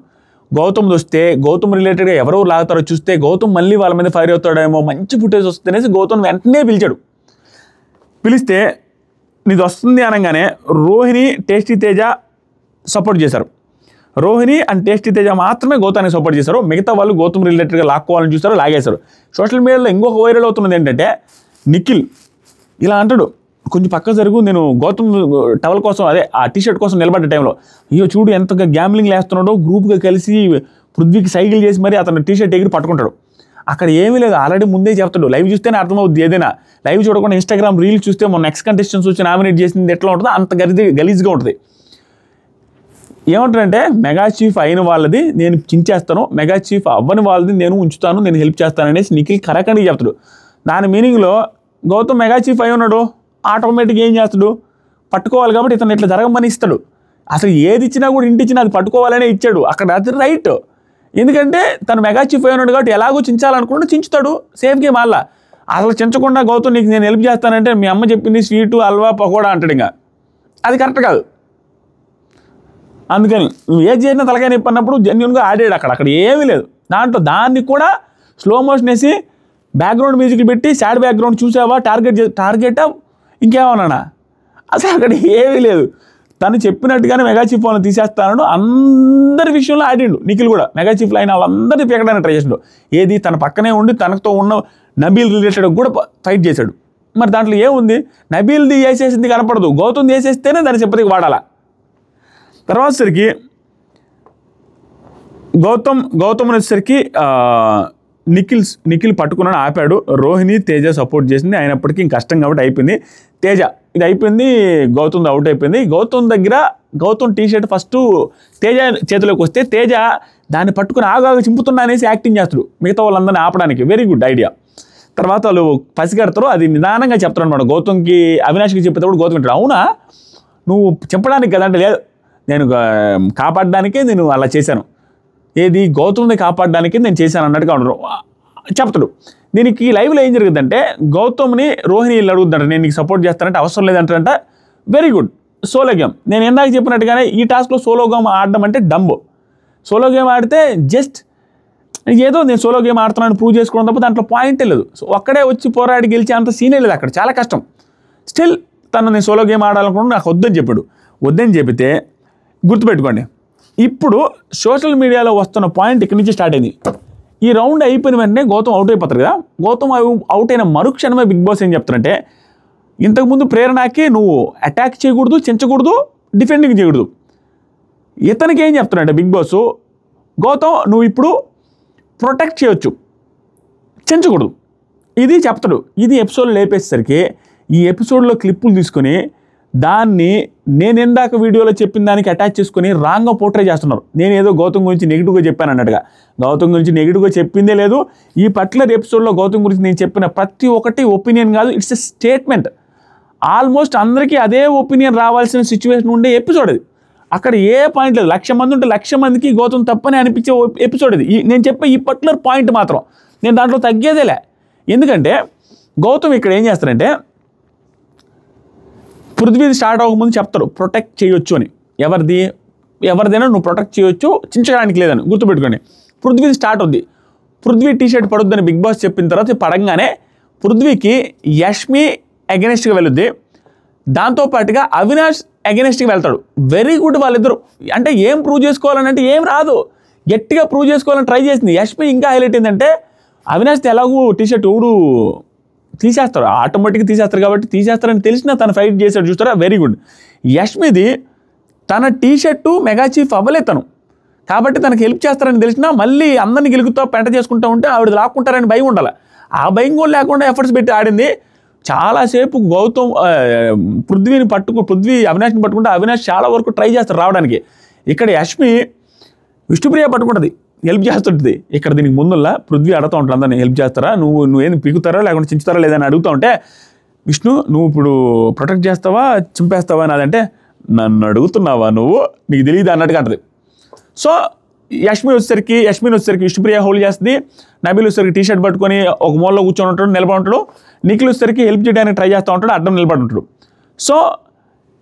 గౌతమ్ది వస్తే గౌతమ్ రిలేటెడ్గా ఎవరెవరు లాగుతారో చూస్తే గౌతమ్ మళ్ళీ వాళ్ళ మీద ఫైర్ అవుతాడేమో, మంచి ఫుటేజ్ వస్తుంది అనేసి గౌతమ్ వెంటనే పిలిస్తే నీది వస్తుంది అనగానే రోహిణి, టేస్టీ తేజ సపోర్ట్ చేశారు. రోహిణి అండ్ టేస్టీ తేజ మాత్రమే గౌతమ్ని సపోర్ట్ చేశారు, మిగతా వాళ్ళు గౌతమ్ రిలేటెడ్గా లాక్కోవాలని చూస్తారు, లాగేశారు. సోషల్ మీడియాలో ఇంకొక వైరల్ అవుతున్నది ఏంటంటే నిఖిల్ ఇలా అంటాడు, కొంచెం పక్క జరుగు, నేను గౌతమ్ టవల్ కోసం అదే ఆ టీషర్ట్ కోసం నిలబడ్డ టైంలో అయ్యో చూడు ఎంతగా గ్యాంబ్లింగ్ వేస్తున్నాడో, గ్రూప్గా కలిసి పృథ్వీకి సైకిల్ చేసి మరి అతను టీషర్ట్ ఎగిరి పట్టుకుంటాడు. అక్కడ ఏమీ లేదు, ఆల్రెడీ ముందే చెప్తాడు, లైవ్ చూస్తేనే అర్థమవుద్ది. ఏదైనా లైవ్ చూడకుండా ఇన్స్టాగ్రామ్ రీల్స్ చూస్తే మొన్న నెక్స్ట్ కంటెస్టెంట్స్ వచ్చి నామినేట్ చేసింది ఎట్లా ఉంటుందో అంత గలీజ్గా ఉంటుంది. ఏమంటారంటే మెగా చీఫ్ అయిన వాళ్ళది నేను చించేస్తాను, మెగా చీఫ్ అవ్వని వాళ్ళది నేను ఉంచుతాను, నేను హెల్ప్ చేస్తాను అనేసి నిఖిల్ కరెక్ట్గా చెప్తాడు. దాని మీనింగ్లో గౌతమ్ మెగా చీఫ్ అయి ఉన్నాడు, ఆటోమేటిక్గా ఏం చేస్తాడు, పట్టుకోవాలి కాబట్టి ఇతను ఇట్లా జరగమని ఇస్తాడు. అసలు ఏది ఇచ్చినా కూడా ఇంటి ఇచ్చినా అది పట్టుకోవాలనే ఇచ్చాడు, అక్కడ అది రైట్. ఎందుకంటే తను మెగా చీఫ్ అయి ఉన్నాడు కాబట్టి ఎలాగో చించాలనుకుంటే చించుతాడు, సేఫ్ గేమ్ అలా. అసలు చించకుండా గౌతమ్ నీకు నేను హెల్ప్ చేస్తానంటే మీ అమ్మ చెప్పింది స్వీటు హల్వా పకోడా అంటాడు, ఇంకా అది కరెక్ట్ కాదు. అందుకని నువ్వు ఏది చేసినా తలకాయ నొప్పి అన్నప్పుడు జెన్యున్గా ఆడాడు. అక్కడ ఏమీ లేదు దాంట్లో. దాన్ని కూడా స్లో మోషన్ వేసి బ్యాక్గ్రౌండ్ మ్యూజిక్ పెట్టి సాడ్ బ్యాక్గ్రౌండ్ చూసావా, టార్గెట్ ఇంకేమన్నా, అసలు అక్కడ ఏమీ లేదు. తను చెప్పినట్టుగానే మెగా చీఫ్ వాళ్ళని తీసేస్తాను అందరి విషయంలో ఆడిండు. నిఖిల్ కూడా మెగా చీఫ్లో అయిన వాళ్ళందరినీ పీకడానికి ట్రై చేసాడు. ఏది తన పక్కనే ఉండి తనతో ఉన్న నబీల్ రిలేటెడ్ కూడా ఫైట్ చేశాడు. మరి దాంట్లో ఏముంది, నబీల్ది వేసేసింది కనపడదు, గౌతమ్ది వేసేస్తేనే దాని సింపతికి వాడాలా. తర్వాత సరికి గౌతమ్ వచ్చేసరికి నిఖిల్ పట్టుకున్నాడు, ఆపాడు. రోహిణి తేజ సపోర్ట్ చేసింది, అయినప్పటికీ ఇంక కష్టం కాబట్టి అయిపోయింది. తేజ ఇది అయిపోయింది, గౌతమ్ అవుట్ అయిపోయింది. గౌతమ్ టీషర్ట్ ఫస్ట్ తేజ చేతిలోకి వస్తే తేజ దాన్ని పట్టుకుని ఆగాగా చింపుతున్నా అనేసి యాక్టింగ్ చేస్తాడు మిగతా వాళ్ళందరినీ ఆపడానికి. Very good idea. తర్వాత వాళ్ళు పసిగడతారు, అది నిదానంగా చెప్తారు అనమాట. గౌతమ్కి అవినాష్కి చెప్పేటప్పుడు గౌతమ్ అంటాడు, అవునా నువ్వు చెప్పడానికి కదా అంటే, లేదు నేను కాపాడడానికే నేను అలా చేశాను, ఏది గౌతమ్ని కాపాడడానికి నేను చేశాను అన్నట్టుగా చెప్తాడు. దీనికి లైవ్లో ఏం జరిగిందంటే గౌతమ్ని రోహిణి అడుగుతుందంట, నేను నీకు సపోర్ట్ చేస్తానంటే అవసరం లేదంటారంట. Very good, solo game. నేను ఇందాక చెప్పినట్టుగానే ఈ టాస్క్లో సోలో గేమ్ ఆడడం అంటే డంబ్. సోలో గేమ్ ఆడితే జస్ట్ ఏదో నేను సోలో గేమ్ ఆడుతున్నాను ప్రూవ్ చేసుకోవడం తప్ప దాంట్లో పాయింటే లేదు. సో ఒక్కడే వచ్చి పోరాడి గెలిచే అంత సీనే లేదు అక్కడ, చాలా కష్టం. స్టిల్ తను నేను సోలో గేమ్ ఆడాలనుకున్నాను, నాకు వద్దని చెప్పాడు. వద్దని చెబితే గుర్తుపెట్టుకోండి, ఇప్పుడు సోషల్ మీడియాలో వస్తున్న పాయింట్ ఇక్కడి నుంచి స్టార్ట్ అయింది. ఈ రౌండ్ అయిపోయిన వెంటనే గౌతమ్ అవుట్ అయిపోతారు కదా. గౌతమ్ అవుట్ అయిన మరుక్షణమే బిగ్ బాస్ ఏం చెప్తారంటే, ఇంతకుముందు ప్రేరణకి నువ్వు అటాక్ చేయకూడదు, చించకూడదు, డిఫెండింగ్ చేయకూడదు. ఇతనికి ఏం చెప్తాడంటే బిగ్ బాస్, గౌతమ్ నువ్వు ఇప్పుడు ప్రొటెక్ట్ చేయొచ్చు, చించకూడదు, ఇది చెప్తాడు. ఇది ఎపిసోడ్లో లేపేసరికి ఈ ఎపిసోడ్లో క్లిప్పులు తీసుకొని దాన్ని నేను ఇందాక వీడియోలో చెప్పిన దానికి అటాచ్ చేసుకొని రాంగ్గా పోర్ట్రే చేస్తున్నారు. నేను ఏదో గౌతమ్ గురించి నెగిటివ్గా చెప్పాను అన్నట్టుగా. గౌతమ్ గురించి నెగిటివ్గా చెప్పిందే లేదు. ఈ పర్టికులర్ ఎపిసోడ్లో గౌతమ్ గురించి నేను చెప్పిన ప్రతి ఒక్కటి ఒపీనియన్ కాదు, ఇట్స్ ఎ స్టేట్మెంట్. ఆల్మోస్ట్ అందరికీ అదే ఒపీనియన్ రావాల్సిన సిచ్యువేషన్ ఉండే ఎపిసోడ్ అది. అక్కడ ఏ పాయింట్ లేదు. 1,00,000 మంది ఉంటే 1,00,000 మందికి గౌతమ్ తప్పని అనిపించే ఎపిసోడ్ ఇది. నేను చెప్పే ఈ పర్టికులర్ పాయింట్ మాత్రం నేను దాంట్లో తగ్గేదేలే. ఎందుకంటే గౌతమ్ ఇక్కడ ఏం చేస్తారంటే, పృథ్వీది స్టార్ట్ అవ్వకముందు చెప్తారు ప్రొటెక్ట్ చేయొచ్చు అని. ఎవరిదైనా నువ్వు ప్రొటెక్ట్ చేయొచ్చు, చించడానికి లేదని గుర్తుపెట్టుకోండి. పృథ్వీది స్టార్ట్ అవుద్ది. పృథ్వీ టీషర్ట్ పడుద్దని బిగ్ బాస్ చెప్పిన తర్వాత పడంగానే పృథ్వీకి యష్మి అగెనిస్ట్గా వెళ్ళుద్ది. దాంతోపాటుగా అవినాష్ అగెనిస్ట్గా వెళ్తాడు. వెరీ గుడ్ వాళ్ళిద్దరు. అంటే ఏం ప్రూవ్ చేసుకోవాలని అంటే ఏం రాదు, గట్టిగా ప్రూవ్ చేసుకోవాలని ట్రై చేసింది. యష్మి ఇంకా హైలైట్ ఏంటంటే, అవినాష్ ఎలాగూ టీషర్ట్ ఊడు తీసేస్తారు, ఆటోమేటిక్గా తీసేస్తారు కాబట్టి తీసేస్తారని తెలిసినా తను ఫైట్ చేశాడు చూస్తారా, వెరీ గుడ్. యష్మిది తన టీషర్టు మెగా చీఫ్ అవ్వలేదు తను, కాబట్టి తనకు హెల్ప్ చేస్తారని తెలిసినా మళ్ళీ అందరినీ గెలుగుతా పెంట చేసుకుంటూ ఉంటే ఆవిడ లాక్కుంటారని భయం ఉండాలి. ఆ భయం కూడా లేకుండా ఎఫర్ట్స్ పెట్టి ఆడింది. చాలాసేపు గౌతమ్ పృథ్వీ అవినాష్ని పట్టుకుంటే అవినాష్ చాలా వరకు ట్రై చేస్తారు రావడానికి. ఇక్కడ యష్మి విష్ణుప్రియ పట్టుకుంటుంది, హెల్ప్ చేస్తుంటుంది. ఇక్కడ దీనికి ముందుల్లా పృథ్వీ అడుగుతూ ఉంటాడు అందరినీ, హెల్ప్ చేస్తారా, నువ్వేం పీకుతారా లేకుంటే చించుతారా లేదని అడుగుతూ ఉంటే, విష్ణు నువ్వు ఇప్పుడు ప్రొటెక్ట్ చేస్తావా చింపేస్తావా అని అదంటే, నన్ను అడుగుతున్నావా నువ్వు, నీకు తెలియదు అన్నట్టుగా అంటది. సో యష్మిని వచ్చేసరికి విష్ణుప్రియ హోల్డ్ చేస్తుంది. నబీల్ వచ్చేసరికి టీషర్ట్ పట్టుకొని ఒక మూలలో కూర్చొని ఉంటాడు, నిలబడి ఉంటాడు. నిఖిల్ వచ్చేసరికి హెల్ప్ చేయడానికి ట్రై చేస్తూ ఉంటాడు, అడ్డం నిలబడి ఉంటాడు. సో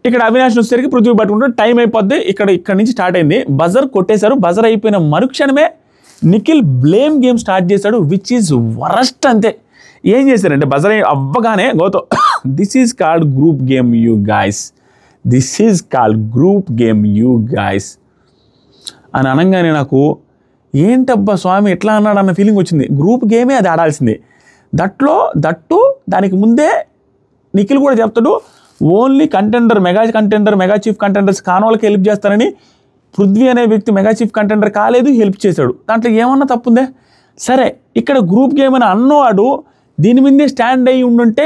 ఇక్కడ అవినాష్ వచ్చేసరికి పృథ్వీ పట్టుకుంటాడు. టైం అయిపోద్ది. ఇక్కడ నుంచి స్టార్ట్ అయింది. బజర్ కొట్టేశారు. బజర్ అయిపోయిన మరుక్షణమే నిఖిల్ బ్లేమ్ గేమ్ స్టార్ట్ చేశాడు, విచ్ ఈజ్ వరస్ట్. అంతే. ఏం చేశారంటే బజర్ అవ్వగానే Gautam, this is called group game you guys, this is called group game you guys అని అనగానే నాకు ఏంటబ్బా స్వామి ఎట్లా అన్నాడు అన్న ఫీలింగ్ వచ్చింది. గ్రూప్ గేమే అది ఆడాల్సిందే. దట్టు దానికి ముందే నిఖిల్ కూడా చెప్తాడు, ఓన్లీ మెగా చీఫ్ కంటెండర్స్ కాని వాళ్ళకి హెల్ప్ చేస్తారని. పృథ్వీ అనే వ్యక్తి మెగా చీఫ్ కంటెండర్ కాలేదు, హెల్ప్ చేశాడు. దాంట్లో ఏమన్నా తప్పుందే? సరే, ఇక్కడ గ్రూప్ గేమ్ అని అన్నవాడు దీని మీదే స్టాండ్ అయ్యి ఉండుంటే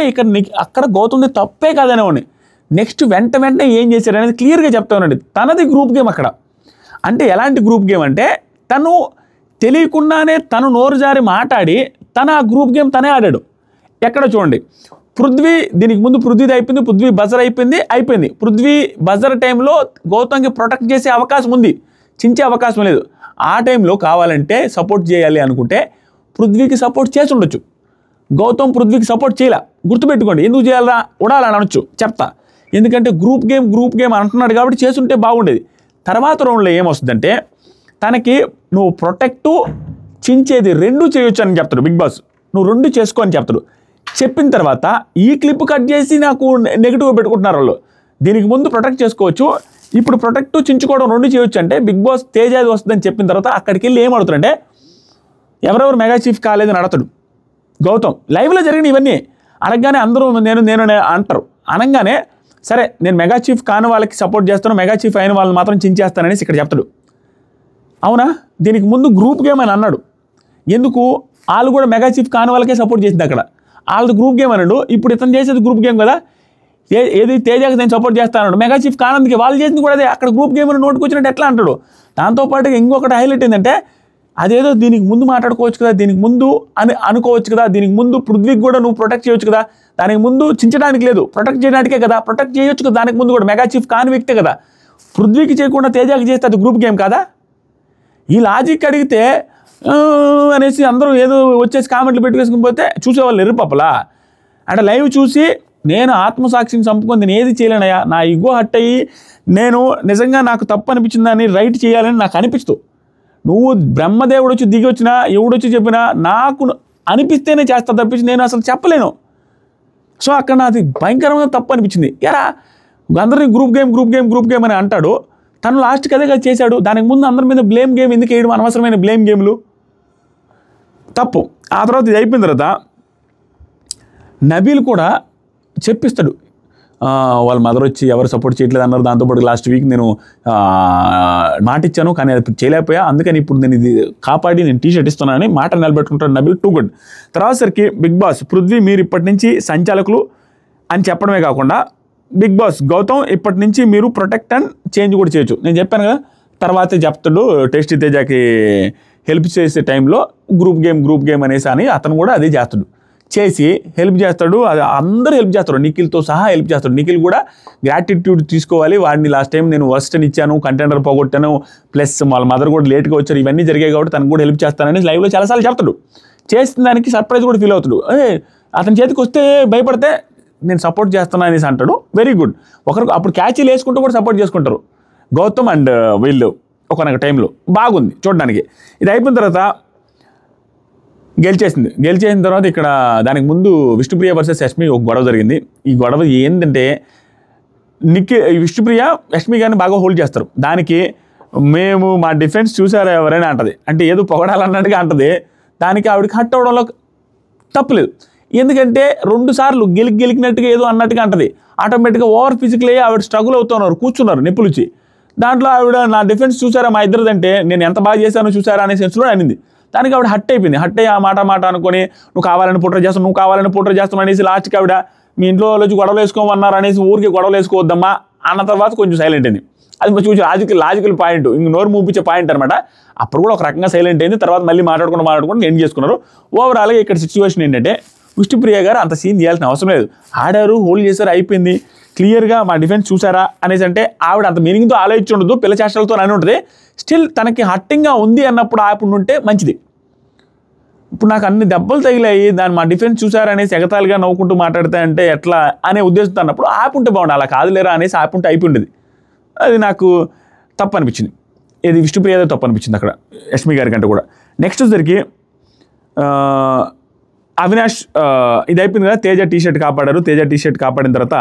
అక్కడ గౌతమ్ది తప్పే కాదనేవాడిని. నెక్స్ట్ వెంటనే ఏం చేశాడు అనేది క్లియర్గా చెప్తా ఉన్నాడు. తనది గ్రూప్ గేమ్ అక్కడ. అంటే ఎలాంటి గ్రూప్ గేమ్ అంటే, తను తెలియకుండానే తను నోరు జారి మాట్లాడి ఆ గ్రూప్ గేమ్ తనే ఆడాడు. ఎక్కడ చూడండి, దీనికి ముందు పృథ్వీది అయిపోయింది, పృథ్వీ బజర్ అయిపోయింది. పృథ్వీ బజర్ టైంలో గౌతమ్కి ప్రొటెక్ట్ చేసే అవకాశం ఉంది, చించే అవకాశం లేదు. ఆ టైంలో కావాలంటే సపోర్ట్ చేయాలి అనుకుంటే పృథ్వీకి సపోర్ట్ చేసి ఉండొచ్చు. గౌతమ్ పృథ్వీకి సపోర్ట్ చేయాల. గుర్తుపెట్టుకోండి, ఎందుకు చేయాలరా ఉడాలని అనొచ్చు, చెప్తా. ఎందుకంటే గ్రూప్ గేమ్ అంటున్నాడు కాబట్టి చేసుంటే బాగుండేది. తర్వాత రౌండ్లో ఏమొస్తుందంటే, తనకి నువ్వు ప్రొటెక్టు చించేది 2 చేయొచ్చు అని చెప్తాడు బిగ్ బాస్. నువ్వు 2 చేసుకో అని చెప్తాడు. చెప్పిన తర్వాత ఈ క్లిప్ కట్ చేసి నాకు నెగిటివ్గా పెట్టుకుంటున్నారు వాళ్ళు. దీనికి ముందు ప్రొటెక్ట్ చేసుకోవచ్చు, ఇప్పుడు ప్రొటెక్ట్ చించుకోవడం 2 చేయొచ్చు అంటే బిగ్ బాస్ తేజాది వస్తుందని చెప్పిన తర్వాత అక్కడికి వెళ్ళి ఏం అడుగుతాడంటే, ఎవరెవరు మెగా చీఫ్ కాలేదని అడతాడు గౌతమ్. లైవ్లో జరిగిన ఇవన్నీ అడగగానే అందరూ నేను అంటారు. అనగానే సరే నేను మెగా చీఫ్ కాని వాళ్ళకి సపోర్ట్ చేస్తాను, మెగా చీఫ్ అయిన వాళ్ళని మాత్రం చించేస్తాననేసి ఇక్కడ చెప్తాడు. అవునా? దీనికి ముందు గ్రూప్ గేమ్ అని అన్నాడు. ఎందుకు? వాళ్ళు కూడా మెగా చీఫ్ కాని వాళ్ళకే సపోర్ట్ చేసింది అక్కడ. వాళ్ళది గ్రూప్ గేమ్ అన్నాడు. ఇప్పుడు ఇతను చేసేది గ్రూప్ గేమ్ కదా, ఏది తేజాకి నేను సపోర్ట్ చేస్తాను, మెగా చీఫ్ కానందుకే వాళ్ళు చేసింది కూడా అదే. అక్కడ గ్రూప్ గేమ్ అని నోటుకు వచ్చినట్టు ఎట్లా అంటాడు? దాంతోపాటుగా ఇంకొకటి హైలైట్ ఏంటంటే, అదేదో దీనికి ముందు మాట్లాడుకోవచ్చు కదా, దీనికి ముందు అని అనుకోవచ్చు కదా, దీనికి ముందు పృథ్వీకి కూడా నువ్వు ప్రొటెక్ట్ చేయొచ్చు కదా, దానికి ముందు చించడానికి లేదు, ప్రొటెక్ట్ చేయడానికే కదా, ప్రొటెక్ట్ చేయొచ్చు కదా దానికి ముందు కూడా, మెగా చీఫ్ కాని వ్యక్తే కదా. పృథ్వీకి చేయకుండా తేజాకి చేస్తే అది గ్రూప్ గేమ్ కాదా? ఈ లాజిక్ అడిగితే అనేసి అందరూ ఏదో వచ్చేసి కామెంట్లు పెట్టుకేసుకుని పోతే చూసేవాళ్ళు ఎర్రిపప్పలా. అంటే లైవ్ చూసి నేను ఆత్మసాక్షిని చంపుకొని నేను ఏది చేయలేనయా, నా ఇగో హట్ అయ్యి నేను నిజంగా నాకు తప్పు అనిపించిందని రైట్ చేయాలని నాకు అనిపిస్తూ, నువ్వు బ్రహ్మదేవుడు వచ్చి దిగి వచ్చినా ఎవడొచ్చి చెప్పినా నాకు అనిపిస్తేనే చేస్తా తప్పించి నేను అసలు చెప్పలేను. సో అక్కడ నాది భయంకరంగా తప్పు అనిపించింది. ఎరా అందరినీ గ్రూప్ గేమ్ అని అంటాడు, తను లాస్ట్కి అదే కదా చేశాడు. దానికి ముందు అందరి మీద బ్లేమ్ గేమ్ ఎందుకు వేయడం, అనవసరమైన బ్లేమ్ గేమ్లు. తప్పు. ఆ తర్వాత ఇది అయిపోయిన తర్వాత నబీల్ కూడా చెప్పిస్తాడు, వాళ్ళ మదర్ వచ్చి ఎవరు సపోర్ట్ చేయట్లేదు అన్నారు, దాంతోపాటు లాస్ట్ వీక్ నేను మాట ఇచ్చాను కానీ అది చేయలేకపోయా, అందుకని ఇప్పుడు నేను ఇది కాపాడి నేను టీ-షర్ట్ ఇస్తున్నానని మాట నిలబెట్టుకుంటాడు నబీల్. Too good. తర్వాత సరికి బిగ్ బాస్ పృథ్వీ మీరు ఇప్పటి నుంచి సంచాలకులు అని చెప్పడమే కాకుండా బిగ్ బాస్ గౌతమ్ ఇప్పటి నుంచి మీరు ప్రొటెక్ట్ అండ్ చేంజ్ కూడా చేయొచ్చు. నేను చెప్పాను కదా, తర్వాతే చెప్తాడు టేస్టీ తేజకి హెల్ప్ చేసే టైంలో గ్రూప్ గేమ్ అనేసి అని అతను కూడా అదే చేస్తాడు, చేసి హెల్ప్ చేస్తాడు. అది అందరూ హెల్ప్ చేస్తారు, నిఖిల్తో సహా హెల్ప్ చేస్తాడు. నిఖిల్ కూడా గ్రాటిట్యూడ్ తీసుకోవాలి, వాడిని లాస్ట్ టైం నేను వర్స్ట్ అని ఇచ్చాను, కంటెండర్ పోగొట్టాను, ప్లస్ వాళ్ళ మదర్ కూడా లేట్గా వచ్చారు, ఇవన్నీ జరిగాయి కాబట్టి తనకు కూడా హెల్ప్ చేస్తానని లైవ్లో చాలాసార్లు చెప్తాడు. చేసిన దానికి సర్ప్రైజ్ కూడా ఫీల్ అవుతాడు. అతని చేతికి వస్తే భయపడితే నేను సపోర్ట్ చేస్తాను అనేసి అంటాడు. Very good. ఒకరికి అప్పుడు క్యాచీలు వేసుకుంటూ కూడా సపోర్ట్ చేసుకుంటారు గౌతమ్ అండ్ వీళ్ళు ఒకనొక టైంలో. బాగుంది చూడడానికి. ఇది అయిపోయిన తర్వాత గెలిచేసిన తర్వాత ఇక్కడ దానికి ముందు విష్ణుప్రియ వర్సెస్ యష్మి ఒక గొడవ జరిగింది. ఈ గొడవ ఏంటంటే విష్ణుప్రియ యష్మి గారిని బాగా హోల్డ్ చేస్తారు. దానికి మేము మా డిఫెన్స్ చూసారా ఎవరైనా అంటది, అంటే ఏదో పొగడాలన్నట్టుగా అంటది. దానికి ఆవిడకి హట్ అవడంలో తప్పులేదు, ఎందుకంటే 2 సార్లు గెలికినట్టుగా ఏదో అన్నట్టుగా అంటది. ఆటోమేటిక్గా ఓవర్ ఫిజికల్ అయ్యి ఆవిడ స్ట్రగుల్ అవుతున్నారు, కూర్చున్నారు నొప్పులుచ్చి. దాంట్లో ఆవిడ నా డిఫెన్స్ చూసారా మా ఇద్దరిదంటే నేను ఎంత బాగా చేశానో చూసారా అనే సెన్స్లో అనింది. దానికి ఆవిడ హట్ అయిపోయింది. హట్ అయ్యి ఆ మాట అనుకొని నువ్వు కావాలని పోట్రే చేస్తాను అనేసి లాస్ట్కి ఆవిడ మీ ఇంట్లో వచ్చి గొడవలు వేసుకోమన్నారు అనేసి ఊరికి గొడవలు వేసుకోవద్దమ్మా అన్న తర్వాత కొంచెం సైలెంట్ అయింది. అది కొంచెం లాజికల్ పాయింట్, ఇంక నోరు మూపించే పాయింట్ అనమాట. అప్పుడు కూడా ఒక రకంగా సైలెంట్ అయింది. తర్వాత మళ్ళీ మాట్లాడుకుంటూ ఎండ్ చేసుకున్నారు. ఓవరాల్గా ఇక్కడ సిచ్యువేషన్ ఏంటంటే విష్ణుప్రియ గారు అంత సీన్ చేయాల్సిన అవసరం లేదు, ఆడారు, హోల్డ్ చేశారు, అయిపోయింది. క్లియర్గా మా డిఫెన్స్ చూసారా అనేసి అంటే ఆవిడ అంత మీనింగ్తో ఆలోచించి ఉండదు, పిల్ల చేష్టలతో అని ఉంటుంది. స్టిల్ తనకి హట్టింగ్గా ఉంది అన్నప్పుడు ఆపుండి ఉంటే మంచిది. ఇప్పుడు నాకు అన్ని దెబ్బలు తగిలాయి, దాన్ని మా డిఫెన్స్ చూసారనేసి ఎగతాలుగా నవ్వుకుంటూ మాట్లాడితే అంటే ఎట్లా అనే ఉద్దేశంతో అన్నప్పుడు ఆపుంటే బాగుండు, అలా కాదులేరా అనేసి ఆపుంటే అయిపోయింది. అది నాకు తప్పు అనిపించింది. ఇది విష్ణుప్రియదే తప్పు అనిపించింది అక్కడ యష్మి గారి కంటే కూడా. నెక్స్ట్ వచ్చరికి అవినాష్ ఇది అయిపోయింది కదా, తేజ టీ-షర్ట్ కాపాడారు. తేజ టీ-షర్ట్ కాపాడిన తర్వాత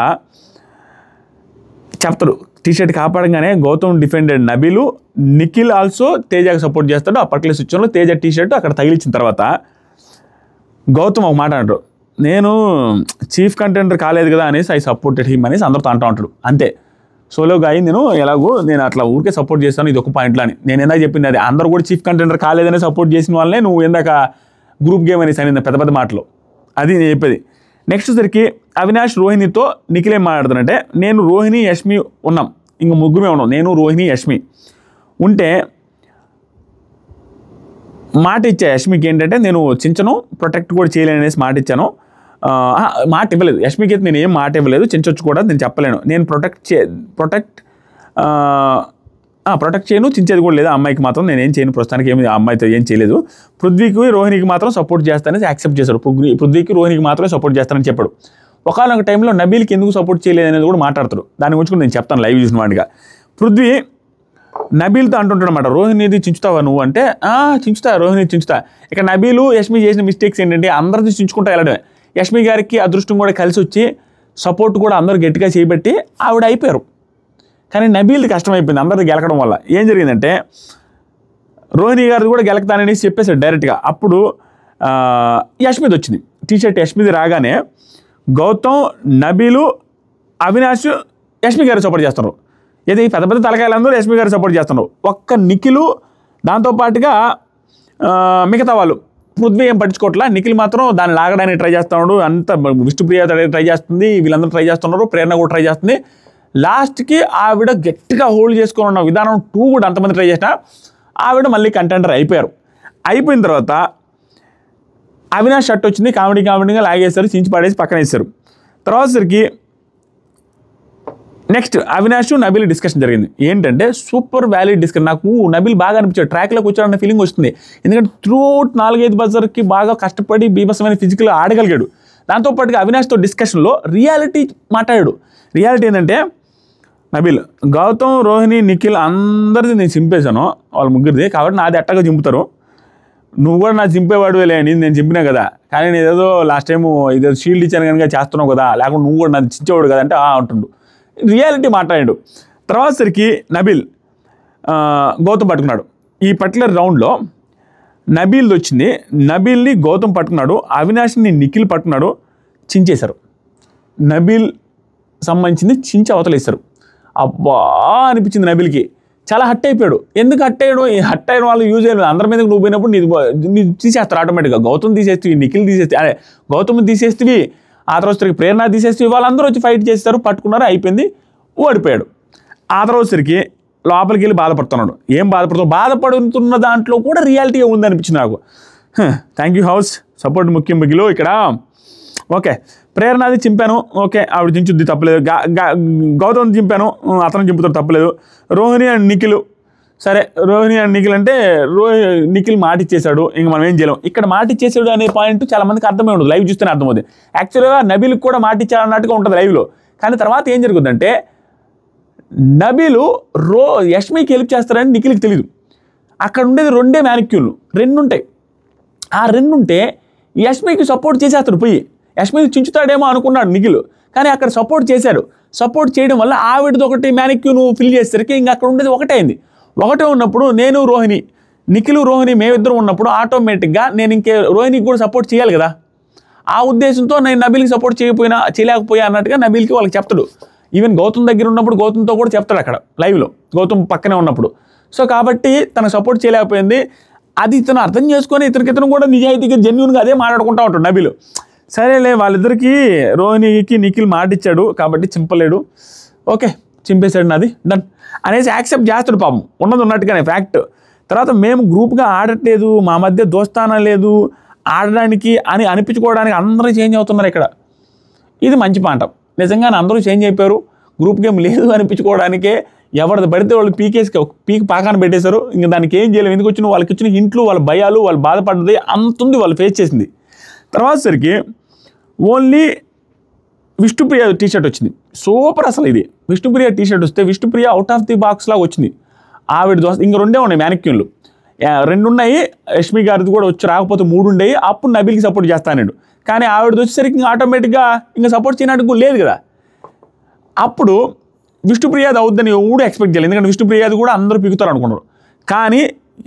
చెప్తాడు, టీ-షర్ట్ కాపాడంగానే గౌతమ్ డిఫెండెడ్ నబీలు, నిఖిల్ ఆల్సో తేజకి సపోర్ట్ చేస్తాడు. ఆ పర్టికులర్ సిచ్యువేషన్లో తేజ టీ-షర్ట్ అక్కడ తగిలించిన తర్వాత గౌతమ్ ఒక మాట అంటాడు, నేను చీఫ్ కంటెండర్ కాలేదు కదా అనేసి ఐ సపోర్టెడ్ హిమ్ అనేసి అందరితో అంటూ ఉంటాడు. అంతే, సోలోగా అయ్యి నేను అట్లా ఊరికే సపోర్ట్ చేస్తాను, ఇది ఒక పాయింట్లో అని నేను ఎందాక చెప్పింది అది. అందరూ కూడా చీఫ్ కంటెండర్ కాలేదనే సపోర్ట్ చేసిన వాళ్ళనే నువ్వు ఎందాక గ్రూప్ గేమ్ అనేసి అని పెద్ద మాటలు, అది నేను చెప్పేది. నెక్స్ట్ సరికి అవినాష్ రోహిణితో నిఖిల్ ఏం మాట్లాడుతానంటే, నేను రోహిణి యష్మి ఉన్నాం, ఇంక ముగ్గురే ఉన్నాం, నేను రోహిణి యష్మి ఉంటే మాట ఇచ్చా యష్మికి ఏంటంటే నేను చించను, ప్రొటెక్ట్ కూడా చేయలేను అనేసి మాట ఇచ్చాను. మాట ఇవ్వలేదు యష్మికి అయితే, నేను ఏం మాట ఇవ్వలేదు, చించొచ్చు కూడా నేను చెప్పలేను, నేను ప్రొటెక్ట్ చేయను, చించేది కూడా లేదు. ఆ అమ్మాయికి మాత్రం నేను ఏం చేయను, ప్రస్తుతానికి ఏమి ఆ అమ్మాయితో ఏం చేయలేదు. పృథ్వీకి రోహిణికి మాత్రం సపోర్ట్ చేస్తానని యాక్సెప్ట్ చేశాడు. పృథ్వీకి రోహిణికి మాత్రమే సపోర్ట్ చేస్తానని చెప్పాడు. ఒకనొక టైంలో నబీల్కి ఎందుకు సపోర్ట్ చేయలేదు అనేది కూడా మాట్లాడతాడు. దాని గురించి కూడా నేను చెప్తాను లైవ్ చూసిన వాడిగా. పృథ్వీ నబీల్తో అంటుంటాడు అన్నమాట, రోహిణిది చించుతావా నువ్వు అంటే, చించుతా రోహిణి చించుతా. ఇక నబీలు యష్మి చేసిన మిస్టేక్స్ ఏంటంటే అందరిది చించుకుంటూ వెళ్ళడమే. యష్మి గారికి అదృష్టం కూడా కలిసి వచ్చి సపోర్ట్ కూడా అందరూ గట్టిగా చేయబట్టి ఆవిడ అయిపోయారు. కానీ నబీల్ది కష్టమైపోయింది అందరిది గెలకడం వల్ల. ఏం జరిగిందంటే రోహిణి గారిది కూడా గెలకతాననేసి చెప్పేసాడు డైరెక్ట్గా. అప్పుడు యష్మిది వచ్చింది, టీ-షర్ట్ యష్మిది రాగానే గౌతమ్, నబీలు, అవినాష్ యష్మి గారు సపోర్ట్ చేస్తున్నారు. ఇది పెద్ద తలకాయలందరూ యష్మి గారు సపోర్ట్ చేస్తున్నారు. ఒక్క నిఖిలు దాంతోపాటుగా మిగతా వాళ్ళు పృథ్వీ ఏం పట్టించుకోవట్లా. నిఖిల్ మాత్రం దాన్ని లాగడానికి ట్రై చేస్తున్నాడు. అంత విష్ణుప్రియ ట్రై చేస్తుంది, వీళ్ళందరూ ట్రై చేస్తున్నారు, ప్రేరణ కూడా ట్రై చేస్తుంది. లాస్ట్కి ఆవిడ గట్టిగా హోల్డ్ చేసుకొని ఉన్న విధానం 2 కూడా అంతమంది ట్రై చేసినా ఆవిడ మళ్ళీ కంటెండర్ అయిపోయారు. అయిపోయిన తర్వాత అవినాష్ షర్ట్ వచ్చింది, కామెడీగా లాగేశారు, చించి పడేసి పక్కన వేస్తారు. తర్వాత సరికి నెక్స్ట్ అవినాష్ నబీల్ డిస్కషన్ జరిగింది. ఏంటంటే సూపర్ వ్యాలిడ్ డిస్కషన్. నాకు నబీల్ బాగా అనిపించాడు, ట్రాక్లోకి వచ్చాడన్న ఫీలింగ్ వస్తుంది. ఎందుకంటే త్రూఅవుట్ 4-5 బజర్కి బాగా కష్టపడి బీభత్సమైన ఫిజికల్ ఆడగలిగాడు. దాంతోపాటుగా అవినాష్తో డిస్కషన్లో రియాలిటీ మాట్లాడాడు. రియాలిటీ ఏంటంటే నబీల్, గౌతమ్, రోహిణి, నిఖిల్ అందరిది నేను చింపేశాను, వాళ్ళ ముగ్గురిది, కాబట్టి నాది ఎట్టగా చింపుతారు, నువ్వు కూడా నా చింపేవాడులే అని నేను చింపినా కదా, కానీ నేను ఏదో లాస్ట్ టైం ఇదేదో షీల్డ్ ఇచ్చాను కనుక చేస్తున్నావు కదా, లేకుండా నువ్వు కూడా నాది చించేవాడు కదా అంటే అంటుండు. రియాలిటీ మాట్లాడాడు. తర్వాత సరికి నబీల్ గౌతమ్ పట్టుకున్నాడు. ఈ పర్టికులర్ రౌండ్లో నబీల్ది వచ్చింది. నబీల్ని గౌతమ్ పట్టుకున్నాడు, అవినాష్ని నిఖిల్ పట్టుకున్నాడు, చించేశారు. నబీల్ సంబంధించింది చించి అవతలేశారు. అబ్బా అనిపించింది నబీల్కి, చాలా హట్ అయిపోయాడు. ఎందుకు హట్ అయ్యాడు? హట్ అయిన వాళ్ళు యూజ్ అయ్యారు, అందరి మీదకి నువ్వు పోయినప్పుడు నీ తీసేస్తారు ఆటోమేటిక్గా. గౌతమ్ తీసేస్తే, నిఖిల్ తీసేస్తే, అదే గౌతమ్ తీసేస్తే, ఆ తర్వాత ప్రేరణ తీసేస్తే, వాళ్ళందరూ వచ్చి ఫైట్ చేస్తారు, పట్టుకున్నారు, అయిపోయింది, ఓడిపోయాడు. ఆ తర్వాతసరికి లోపలికి వెళ్ళి బాధపడుతున్నాడు. ఏం బాధపడుతున్న దాంట్లో కూడా రియాలిటీ ఉందనిపించింది నాకు. థ్యాంక్ యూ హౌస్, సపోర్ట్ ముఖ్యం బిగిలో ఇక్కడ. ఓకే, ప్రేరణది చింపాను, ఓకే ఆవిడ చించుద్ది, తప్పలేదు. గౌతమ్ చింపాను, అతను చింపుతాడు, తప్పలేదు. రోహిణి అండ్ నిఖిల్, సరే రోహిణి అండ్ నిఖిల్ అంటే నిఖిల్ మాట ఇచ్చేశాడు, ఇంక మనం ఏం చేయలేం. ఇక్కడ మాట ఇచ్చేసాడు అనే పాయింట్ చాలా మందికి అర్థమై ఉండదు, లైవ్ చూస్తేనే అర్థమవుతుంది. యాక్చువల్గా నబీల్కి కూడా మాట ఇచ్చాడు అన్నట్టుగా ఉంటుంది లైవ్లో. కానీ తర్వాత ఏం జరుగుతుందంటే, నబీలు యష్మికి హెల్ప్ చేస్తారని నిఖిల్కి తెలియదు. అక్కడ ఉండేది 2 మ్యానిక్యూన్లు, 2 ఉంటాయి. ఆ 2 ఉంటే యష్మికి సపోర్ట్ చేసేస్తాడు పోయి, యష్మికి చించుతాడేమో అనుకున్నాడు నిఖిల్, కానీ అక్కడ సపోర్ట్ చేశాడు. సపోర్ట్ చేయడం వల్ల ఆవిడది ఒకటి మ్యానిక్యూన్ ఫిల్ చేసేసరికి ఇంకా అక్కడ ఉండేది ఒకటే అయింది. ఒకటే ఉన్నప్పుడు నేను రోహిణి, నిఖిల్ రోహిణి మేమిద్దరం ఉన్నప్పుడు ఆటోమేటిక్గా నేను ఇంకే రోహిణికి కూడా సపోర్ట్ చేయాలి కదా. ఆ ఉద్దేశంతో నేను నబీల్కి సపోర్ట్ చేయలేకపోయా అన్నట్టుగా నబీల్కి వాళ్ళకి చెప్తాడు. ఈవెన్ గౌతమ్ దగ్గర ఉన్నప్పుడు గౌతమ్తో కూడా చెప్తాడు అక్కడ లైవ్లో, గౌతమ్ పక్కనే ఉన్నప్పుడు. సో కాబట్టి తనకు సపోర్ట్ చేయలేకపోయింది. అది ఇతను అర్థం చేసుకొని ఇతను కూడా నిజాయితీగా జెన్యూన్గా అదే మాట్లాడుకుంటూ ఉంటాడు నబీలు. సరేలే, వాళ్ళిద్దరికీ రోహిణికి నిఖిల్ మాట ఇచ్చాడు కాబట్టి చింపలేడు, ఓకే చింపేశాడు, నాది డన్ అనేసి యాక్సెప్ట్ చేస్తాడు పాపం, ఉన్నది ఉన్నట్టుగానే ఫ్యాక్ట్. తర్వాత మేము గ్రూప్గా ఆడట్లేదు, మా మధ్య దోస్తానా లేదు ఆడడానికి అని అనిపించుకోవడానికి అందరూ చేంజ్ అవుతున్నారు ఇక్కడ. ఇది మంచి పాఠం. నిజంగానే అందరూ చేంజ్ అయిపోయారు, గ్రూప్ గేమ్ లేదు అనిపించుకోవడానికే ఎవరిది పడితే వాళ్ళు పీకి పాకాన పెట్టేశారు. ఇంకా దానికి ఏం చేయలేము. ఎందుకు వచ్చిన వాళ్ళకి ఇచ్చిన ఇంట్లో వాళ్ళ భయాలు, వాళ్ళు బాధపడ్డది అంతుంది, వాళ్ళు ఫేస్ చేసింది. తర్వాత సరికి ఓన్లీ విష్ణుప్రియ టీషర్ట్ వచ్చింది, సూపర్ అసలు. ఇది విష్ణుప్రియ టీషర్ట్ వస్తే Vishnupriya out of the box లాగా వచ్చింది. ఆవిడ దోస్త ఇంక 2 ఉన్నాయి మ్యానిక్యూన్లు, 2 ఉన్నాయి. యష్మి గారిది కూడా వచ్చి రాకపోతే 3 ఉండేవి. అప్పుడు నబీల్కి సపోర్ట్ చేస్తాను, కానీ ఆవిడది వచ్చేసరికి ఇంకా ఆటోమేటిక్గా ఇంకా సపోర్ట్ చేయడానికి లేదు కదా. అప్పుడు విష్ణుప్రియాది అవుద్దని ఎవడు ఎక్స్పెక్ట్ చేయాలి, ఎందుకంటే విష్ణుప్రియాది కూడా అందరూ పిగుతారు అనుకున్నారు. కానీ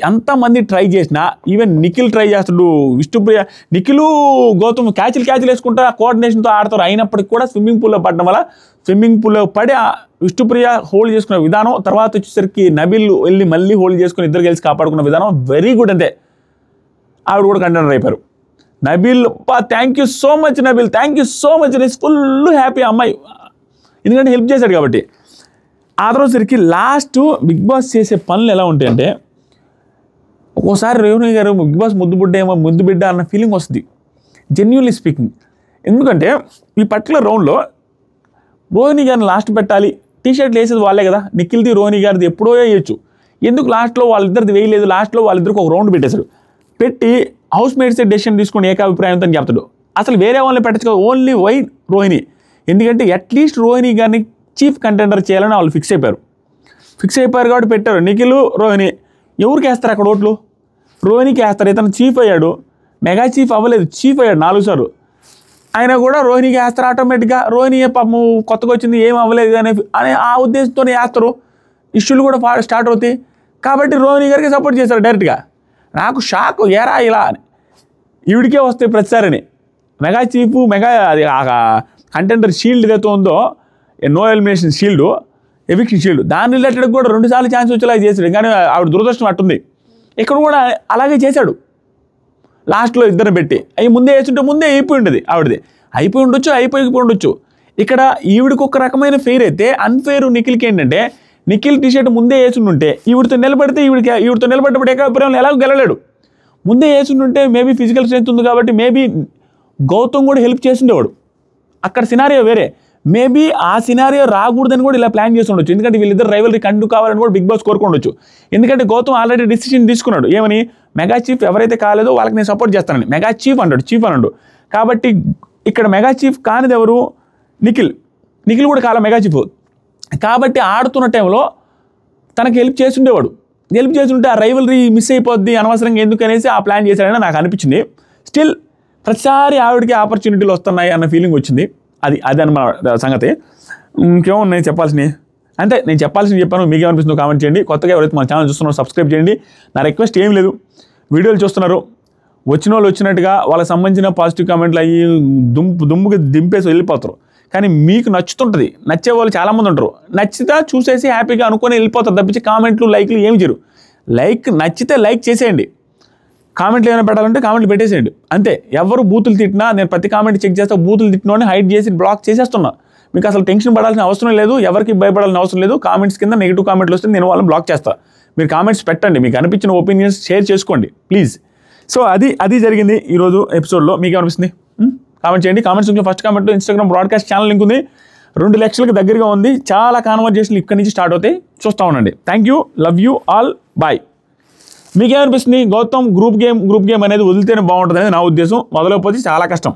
ఎంతమంది ట్రై చేసినా, ఈవెన్ నిఖిల్ ట్రై చేస్తాడు, విష్ణుప్రియ నిఖిల్ గౌతమ్ క్యాచ్లు వేసుకుంటా కోఆర్డినేషన్తో ఆడతారు. అయినప్పటికీ కూడా స్విమ్మింగ్ పూల్లో పడడం వల్ల స్విమ్మింగ్ పూల్లో పడి విష్ణుప్రియ హోల్డ్ చేసుకునే విధానం, తర్వాత వచ్చేసరికి నబీల్ వెళ్ళి మళ్ళీ హోల్డ్ చేసుకుని ఇద్దరు కలిసి కాపాడుకున్న విధానం వెరీ గుడ్. అంతే, ఆవిడ కూడా కంటెండర్ అయిపోయారు. Nabeel thank you so much Nabeel, thank you so much, నేను ఫుల్ హ్యాపీ అమ్మాయి, ఎందుకంటే హెల్ప్ చేశాడు కాబట్టి. ఆ తర్వాతసరికి లాస్ట్ బిగ్ బాస్ చేసే పనులు ఎలా ఉంటాయంటే, ఒక్కోసారి రేవణి గారు బిగ్ బాస్ ముద్దు బిడ్డ అన్న ఫీలింగ్ వస్తుంది, జెన్యూన్లీ స్పీకింగ్. ఎందుకంటే ఈ పర్టికులర్ రౌండ్లో రోహిణి గారిని లాస్ట్ పెట్టాలి, టీషర్ట్లు వేసేది వాళ్ళే కదా, నిఖిల్ది రోహిణి గారిది ఎప్పుడో వేయచ్చు, ఎందుకు లాస్ట్లో వాళ్ళిద్దరిది వేయలేదు, లాస్ట్లో వాళ్ళిద్దరికి ఒక రౌండ్ పెట్టేశాడు. పెట్టి హౌస్ మేట్సే డెసిషన్ తీసుకుని ఏకాభిప్రాయంతో అని చెప్తాడు. అసలు వేరే వాళ్ళని పెట్టచ్చు కదా, ఓన్లీ వై రోహిణి, ఎందుకంటే అట్లీస్ట్ రోహిణి గారిని చీఫ్ కంటెండర్ చేయాలని వాళ్ళు ఫిక్స్ అయిపోయారు కాబట్టి పెట్టారు. నిఖిల్ రోహిణి ఎవరికి వేస్తారు అక్కడ ఓట్లు? రోహిణికి వేస్తారు. ఇతను చీఫ్ అయ్యాడు, మెగా చీఫ్ అవ్వలేదు, చీఫ్ అయ్యాడు 4 సార్లు, అయినా కూడా రోహిణికి వేస్తారు ఆటోమేటిక్గా. రోహిణి పాపం కొత్తగా వచ్చింది, ఏం అవ్వలేదు అనే ఆ ఉద్దేశంతోనే వేస్తారు. ఇష్యూలు కూడా స్టార్ట్ అవుతాయి కాబట్టి రోహిణి గారికి సపోర్ట్ చేస్తారు డైరెక్ట్గా. నాకు షాక్, ఏరా ఇలా అని, ఈవిడికే వస్తాయి ప్రతిసారిని. మెగా చీఫ్, మెగా అది కంటెండర్ షీల్డ్ ఏదైతే ఉందో, no elimination shield, eviction shield, దాని రిలేటెడ్ కూడా 2 సార్లు ఛాన్స్ వచ్చేలాగా చేశాడు. కానీ ఆవిడ దురదృష్టం అట్టుంది. ఇక్కడ కూడా అలాగే చేశాడు, లాస్ట్లో ఇద్దరిని పెట్టి. అవి ముందే వేస్తుంటే ముందే అయిపోయి ఉండేది, ఆవిడది అయిపోయి ఉండొచ్చు. ఇక్కడ ఈవిడికి ఒక రకమైన ఫెయిర్ అయితే, అన్ఫెయిర్ నిఖిల్కి ఏంటంటే, నిఖిల్ టీషర్ట్ ముందే వేసుంటే ఈవిడితో నిలబడితే ఈవిడితో నిలబడ్డప్పుడు ఏకాభిప్రాయంలో ఎలాగో గెలలేడు. ముందే వేసుంటే మేబీ ఫిజికల్ స్ట్రెంత్ ఉంది కాబట్టి మేబీ గౌతమ్ కూడా హెల్ప్ చేస్తుండేవాడు. అక్కడ సినారియో వేరే, మేబీ ఆ సినారియో రాకూడదని కూడా ఇలా ప్లాన్ చేసి ఉండొచ్చు. ఎందుకంటే వీళ్ళిద్దరు రైవల్రీ కంటిన్యూ కావాలని కూడా బిగ్ బాస్ కోరుకోండొచ్చు. ఎందుకంటే గౌతమ్ ఆల్రెడీ డిసిషన్ తీసుకున్నాడు, ఏమని, మెగా చీఫ్ ఎవరైతే కాలేదో వాళ్ళకి నేను సపోర్ట్ చేస్తానని. మెగా చీఫ్ అన్నాడు కాబట్టి ఇక్కడ మెగా చీఫ్ కానిది ఎవరు? నిఖిల్ కూడా కాల మెగా చీఫ్ కాబట్టి ఆడుతున్న టైంలో తనకి హెల్ప్ చేస్తుండేవాడు. హెల్ప్ చేస్తుంటే ఆ రైవల్రీ మిస్ అయిపోద్ది అనవసరంగా ఎందుకనేసి ఆ ప్లాన్ చేశాడని నాకు అనిపించింది. స్టిల్ ప్రతిసారి ఆవిడకి ఆపర్చునిటీలు వస్తున్నాయి అన్న ఫీలింగ్ వచ్చింది. అది అన్నమాట సంగతి. ఇంకేమున్నాయి చెప్పాల్సినవి అంటే నేను చెప్పాల్సింది చెప్పాను. మీకేమనిపిస్తుందో కామెంట్ చేయండి. కొత్తగా ఎవరైతే మన ఛానల్ చూస్తున్నారో సబ్స్క్రైబ్ చేయండి. నా రిక్వెస్ట్ ఏం లేదు, వీడియోలు చూస్తున్నారు, వచ్చిన వాళ్ళు వచ్చినట్టుగా వాళ్ళకి సంబంధించిన పాజిటివ్ కామెంట్లు అయ్యి దుమ్ముకి దింపేసి వెళ్ళిపోతారు. కానీ మీకు నచ్చుతుంటుంది, నచ్చే వాళ్ళు చాలామంది ఉంటారు. నచ్చితే చూసేసి హ్యాపీగా అనుకొని వెళ్ళిపోతారు తప్పించి కామెంట్లు లైక్లు ఏమి చేయరు. నచ్చితే లైక్ చేసేయండి, కామెంట్లు ఏమైనా పెట్టాలంటే కామెంట్లు పెట్టేసేయండి అంతే. ఎవరు బూతులు తిట్టినా నేను ప్రతి కామెంట్ చెక్ చేస్తే బూతులు తిట్టినోని హైడ్ చేసి బ్లాక్ చేసేస్తున్నా. మీకు అసలు టెన్షన్ పడాల్సిన అవసరం లేదు, ఎవరికి భయపడాల్సిన అవసరం లేదు. కామెంట్స్ కింద నెగిటివ్ కామెంట్లు వస్తే నేను వాళ్ళని బ్లాక్ చేస్తాను. మీరు కామెంట్స్ పెట్టండి, మీకు అనిపించిన ఒపీనియన్స్ షేర్ చేసుకోండి ప్లీజ్. సో అది జరిగింది ఈరోజు ఎపిసోడ్లో. మీకు ఏమనిపిస్తుంది కామెంట్ చేయండి. Comments first comment Instagram broadcast channel link ఉంది, 2 లక్షలకు దగ్గరగా ఉంది. చాలా కాన్వర్జేషన్లు ఇక్కడి నుంచి స్టార్ట్ అవుతాయి, చూస్తూ ఉండండి. Thank you, love you all, bye. మీకేమనిపిస్తుంది? గౌతమ్ గ్రూప్ గేమ్ అనేది వదిలితేనే బాగుంటుంది అనేది నా ఉద్దేశం. మొదలైపోతే చాలా కష్టం.